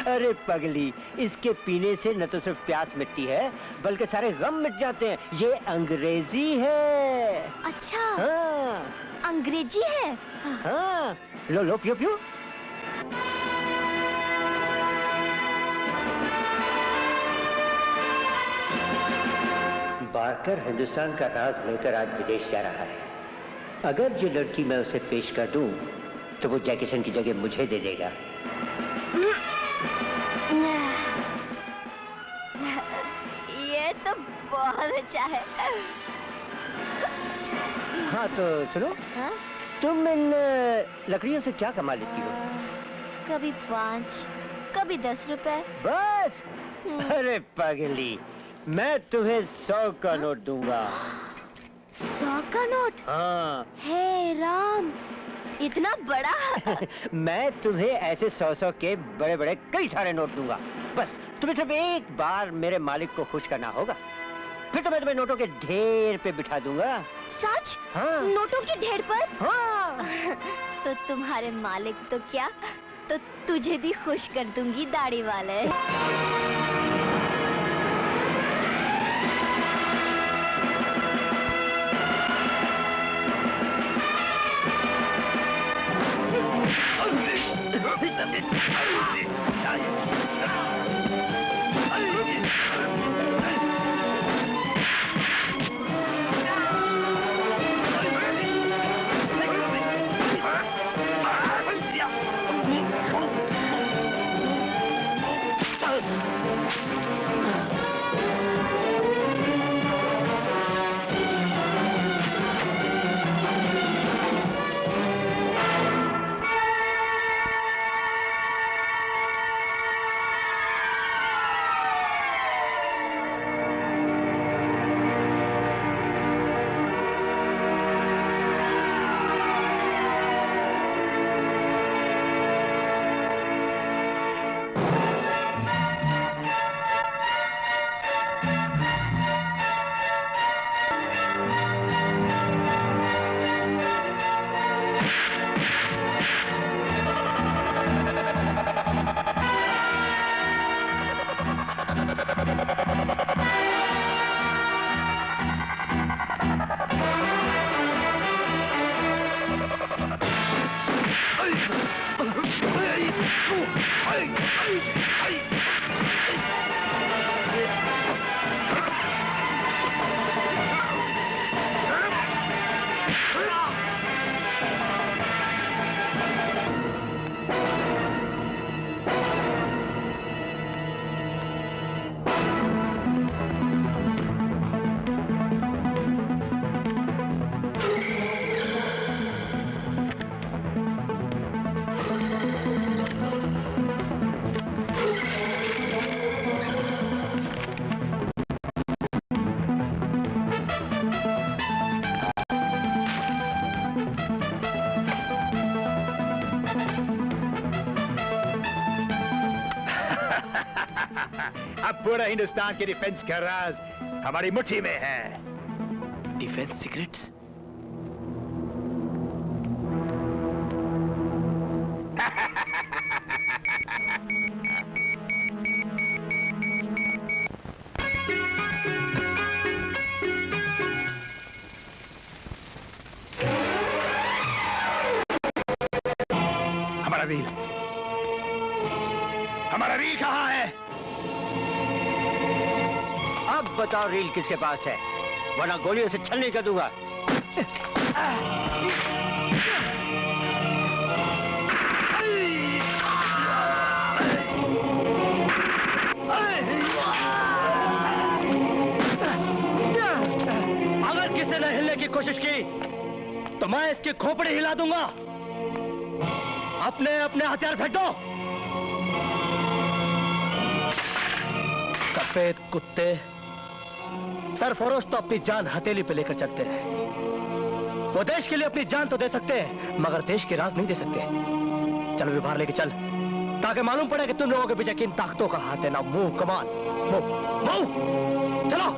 अरे पगली, इसके पीने से न तो सिर्फ प्यास मिटती है बल्कि सारे गम मिट जाते हैं। ये अंग्रेजी है। अच्छा। हाँ। अंग्रेजी है? हाँ। लो लो, पियो पियो। बारकर हिंदुस्तान का राज लेकर आज विदेश जा रहा है। अगर ये लड़की मैं उसे पेश कर दूं तो वो जैकिसन की जगह मुझे दे देगा। ये तो बहुत अच्छा है। हाँ तो सुनो। हाँ? तुम इन लकड़ियों से क्या कमा लेती हो? कभी 5, कभी 10 रुपए। बस? अरे पगली, मैं तुम्हें 100 का नोट दूंगा। 100 का नोट? हाँ। हे राम, इतना बड़ा? मैं तुम्हें ऐसे 100 के बड़े बड़े कई सारे नोट दूंगा। बस तुम्हें सिर्फ एक बार मेरे मालिक को खुश करना होगा, फिर तो मैं तुम्हें नोटों के ढेर पे बिठा दूंगा। सच? हाँ। नोटों के ढेर पर? हाँ। तो तुम्हारे मालिक तो क्या, तो तुझे भी खुश कर दूंगी दाढ़ी वाले। अब पूरा हिंदुस्तान के डिफेंस का राज हमारी मुट्ठी में है। Defence secrets? हमारा रील कहाँ है? अब बताओ रील किसके पास है, वरना गोलियों से छलनी कर दूंगा। अगर किसी ने हिलने की कोशिश की तो मैं इसकी खोपड़ी हिला दूंगा। अपने अपने हथियार फेंक दो। सफेद कुत्ते सरफरोश तो अपनी जान हथेली पे लेकर चलते हैं। वो देश के लिए अपनी जान तो दे सकते हैं मगर देश के राज नहीं दे सकते। चल भी बाहर लेके चल ताकि मालूम पड़े कि तुम लोगों के पीछे किन ताकतों का हाथ है। ना मूव, कमान, मूव, चलो।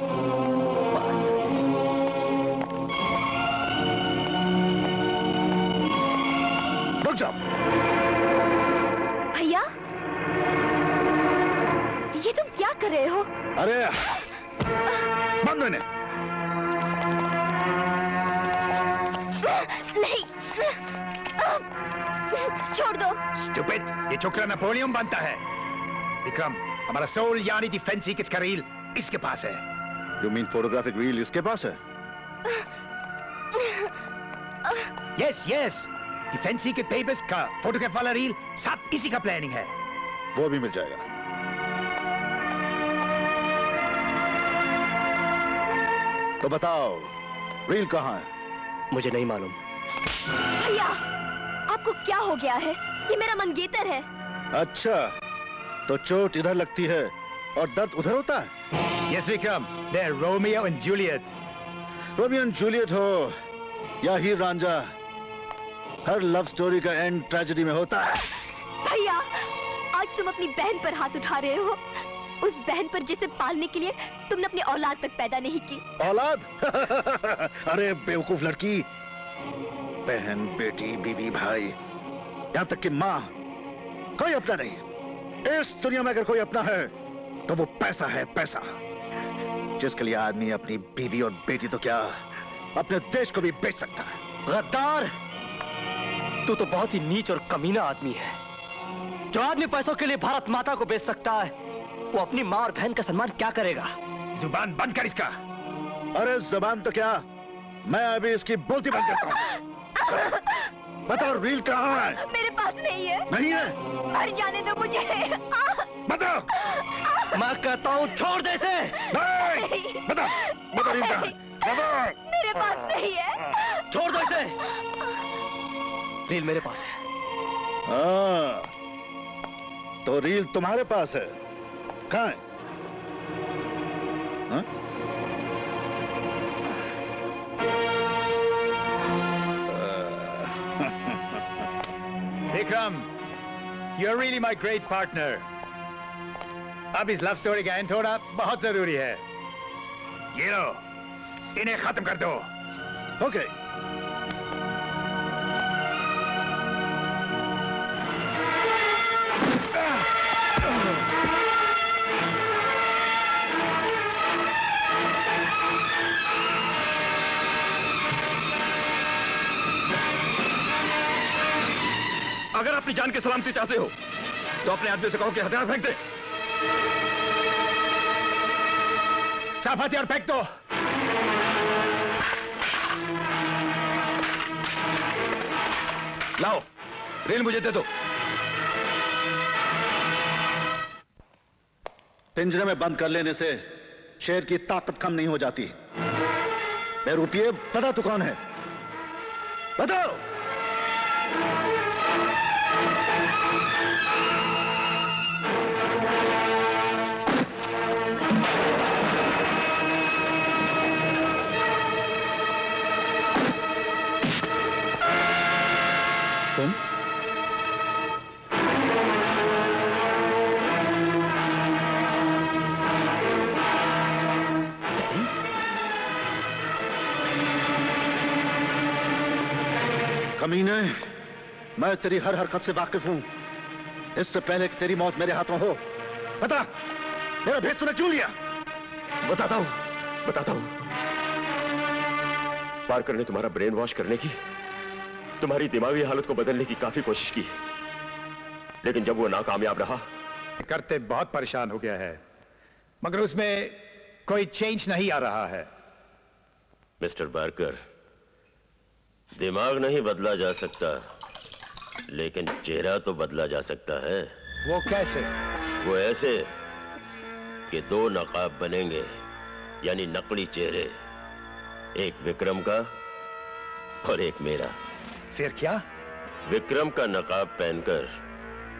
रुक जाओ। भैया, ये तुम क्या कर रहे हो? अरे बंद इन्हें। नहीं, छोड़ दो। स्टूपिड, ये छोकरा नेपोलियन बनता है। विक्रम, हमारा सोल यानी डिफेंस सीक्रेट्स का रील इसके पास है। You mean फोटोग्राफिक रील इसके पास है? Yes yes, defence secret papers का फोटोग्राफ वाला रील सब इसी का प्लानिंग है। वो भी मिल जाएगा। तो बताओ रील कहाँ है? मुझे नहीं मालूम। भैया, आपको क्या हो गया है? ये मेरा मंगेतर है। अच्छा, तो चोट इधर लगती है और दर्द उधर होता है? Yes Vikram, they are Romeo and Juliet. Romeo and Juliet हो या हीर रांझा, हर लव स्टोरी का एंड ट्रेजेडी में होता है। भैया, आज तुम अपनी बहन पर हाथ उठा रहे हो, उस बहन पर जिसे पालने के लिए तुमने अपनी औलाद तक पैदा नहीं की। औलाद? अरे बेवकूफ लड़की, बहन, बेटी, बीवी, भाई, यहाँ तक कि माँ, कोई अपना नहीं। इस दुनिया में अगर कोई अपना है तो वो पैसा है, पैसा, जिसके लिए आदमी अपनी बीवी और बेटी तो क्या अपने देश को भी बेच सकता है। गद्दार, तू तो बहुत ही नीच और कमीना आदमी है। जो आदमी पैसों के लिए भारत माता को बेच सकता है, वो अपनी माँ और बहन का सम्मान क्या करेगा? जुबान बंद कर इसका। अरे जुबान तो क्या, मैं अभी इसकी बोलती बंद करता हूँ। बताओ रील कहाँ है? मेरे पास नहीं है। नहीं है? मर जाने दो मुझे। बताओ। मैं कहता हूँ छोड़ दे इसे। नहीं। बता रील कहाँ है? मेरे पास नहीं है। छोड़ दो इसे। रील मेरे पास है। हाँ, तो रील तुम्हारे पास है, कहाँ है? हाँ? Vikram, you're really my great partner. अब इस लव स्टोरी का एंड थोड़ा बहुत जरूरी है। ये लो, इन्हें खत्म कर दो। ओके। अगर अपनी जान की सलामती चाहते हो तो अपने आदमी से कहो कि हथियार फेंक दे। साफ हथियार फेंक दो। लाओ, रेल मुझे दे दो। पिंजरे में बंद कर लेने से शेर की ताकत कम नहीं हो जाती। मैं रुपये, बता तू कौन है, बताओ। तुम कमीने, मैं तेरी हर हरकत से वाकिफ हूं। इससे पहले कि तेरी मौत मेरे हाथों हो, बता मेरा भेद तूने क्यों लिया? बताता हूं। पार्कर ने तुम्हारा ब्रेन वॉश करने की, तुम्हारी दिमागी हालत को बदलने की काफी कोशिश की, लेकिन जब वो नाकामयाब रहा। करते बहुत परेशान हो गया है, मगर उसमें कोई चेंज नहीं आ रहा है। मिस्टर पार्कर, दिमाग नहीं बदला जा सकता, लेकिन चेहरा तो बदला जा सकता है। वो कैसे? वो ऐसे कि दो नकाब बनेंगे, यानी नकली चेहरे, एक विक्रम का और एक मेरा। फिर क्या? विक्रम का नकाब पहनकर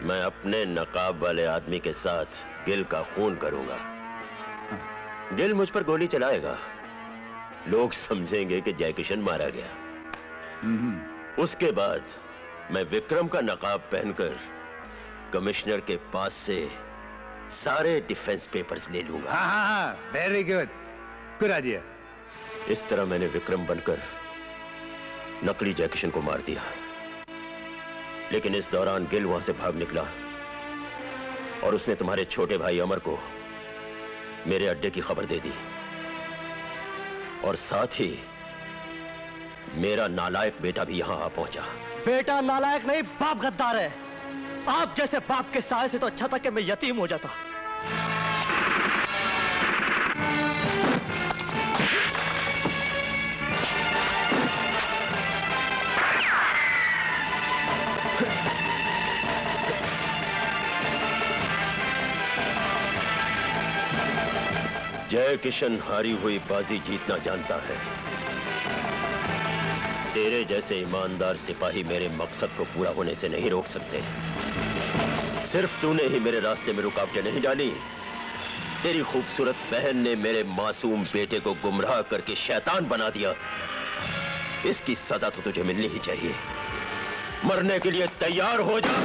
मैं अपने नकाब वाले आदमी के साथ गिल का खून करूंगा। गिल मुझ पर गोली चलाएगा, लोग समझेंगे कि जयकिशन मारा गया। उसके बाद मैं विक्रम का नकाब पहनकर कमिश्नर के पास से सारे डिफेंस पेपर्स ले लूंगा। हाँ, वेरी गुड, गुड आइडिया। इस तरह मैंने विक्रम बनकर नकली जयकिशन को मार दिया, लेकिन इस दौरान गिल वहां से भाग निकला और उसने तुम्हारे छोटे भाई अमर को मेरे अड्डे की खबर दे दी, और साथ ही मेरा नालायक बेटा भी यहां आ पहुंचा। बेटा नालायक नहीं, बाप गद्दार है। आप जैसे बाप के साये से तो अच्छा था कि मैं यतीम हो जाता। जय किशन हारी हुई बाजी जीतना जानता है। तेरे जैसे ईमानदार सिपाही मेरे मकसद को पूरा होने से नहीं रोक सकते। सिर्फ तूने ही मेरे रास्ते में रुकावटें नहीं डाली, तेरी खूबसूरत बहन ने मेरे मासूम बेटे को गुमराह करके शैतान बना दिया। इसकी सजा तो तुझे मिलनी ही चाहिए। मरने के लिए तैयार हो जा।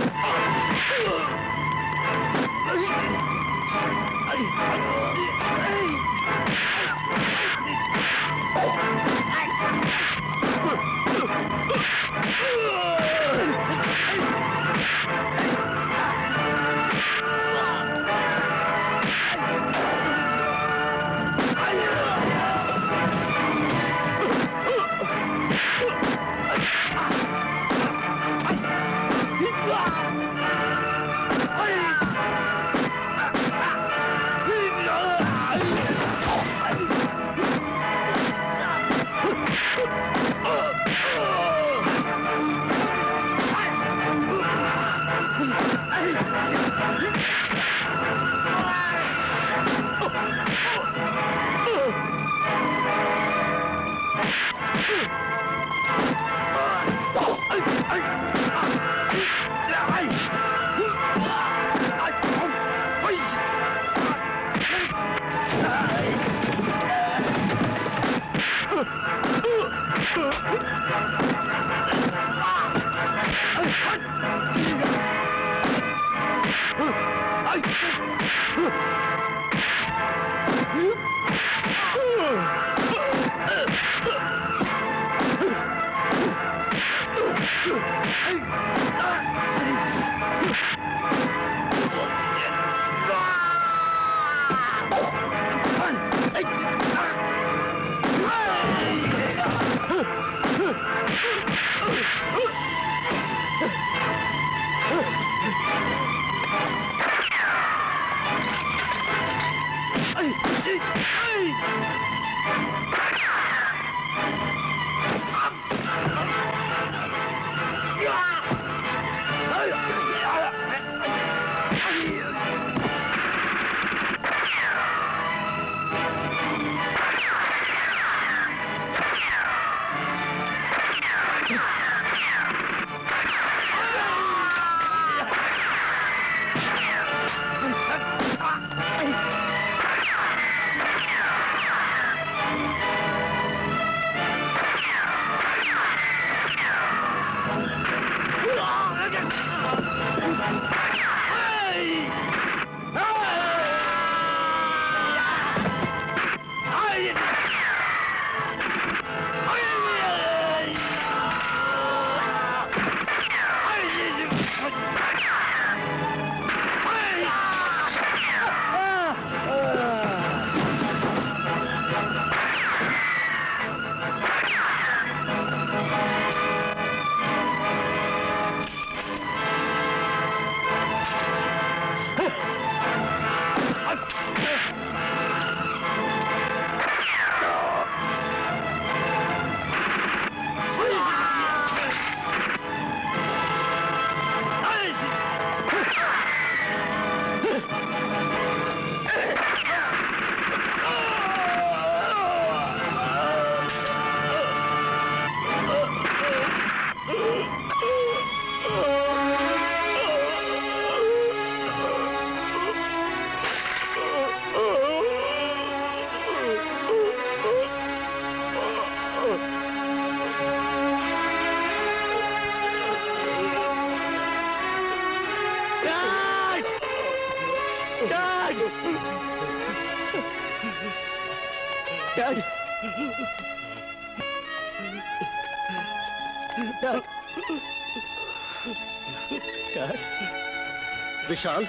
विशाल,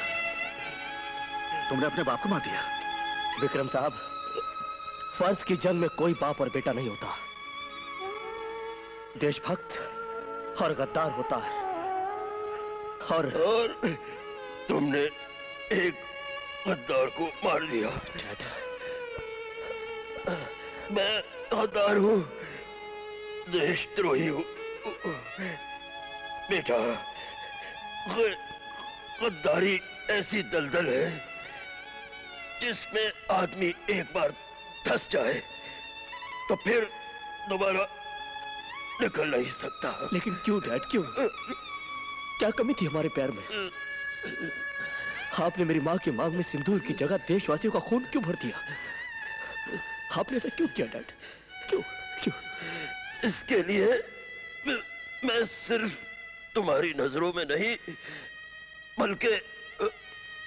तुमने अपने बाप को मार दिया। विक्रम साहब, फर्ज की जंग में कोई बाप और बेटा नहीं होता। देशभक्त और गद्दार होता है। और तुमने एक गद्दार को मार दिया। मैं गद्दार हूँ, देशद्रोही हूँ। बेटा, गद्दारी ऐसी दलदल है जिसमें आदमी एक बार धंस जाए तो फिर दोबारा निकल नहीं सकता। लेकिन क्यों डैड, क्यों? क्या कमी थी हमारे प्यार में? आपने मेरी माँ की मांग में सिंदूर की जगह देशवासियों का खून क्यों भर दिया? आपने ऐसा क्यों किया डैड? क्यों क्यों? इसके लिए मैं सिर्फ तुम्हारी नजरों में नहीं बल्कि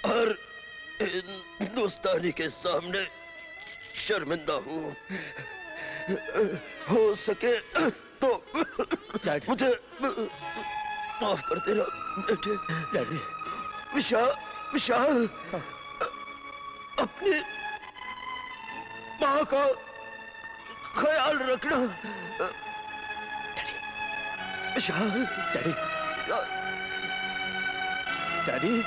हर हिंदुस्तानी के सामने शर्मिंदा हूँ। हो सके तो मुझे माफ कर देना बेटे। डैडी, विशाल, अपनी माँ का ख्याल रखना। विशाल, डैडी, डैडी,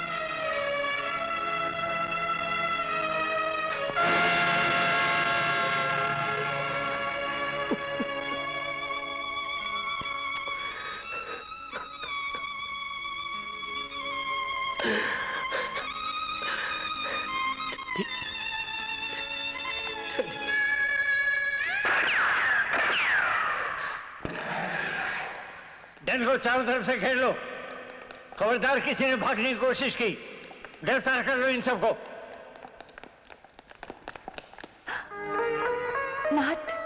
डंड को चारों तरफ से घेर लो। खबरदार किसी ने भागने की कोशिश की, गिरफ्तार कर लो इन सबको। नाथ,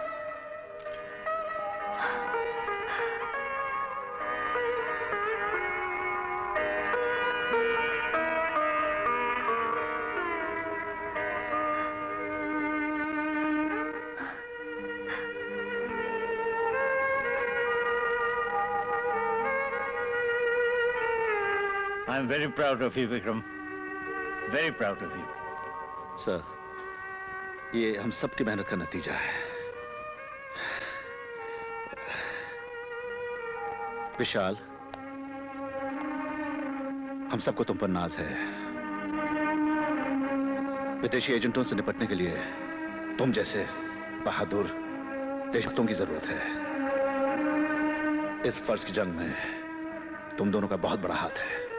I am very proud of you, Vikram. Very proud of you. Sir, ये हम सबकी मेहनत का नतीजा है। विशाल, हम सबको तुम पर नाज है। विदेशी एजेंटों से निपटने के लिए तुम जैसे बहादुर देशभक्तों की जरूरत है। इस फर्ज की जंग में तुम दोनों का बहुत बड़ा हाथ है।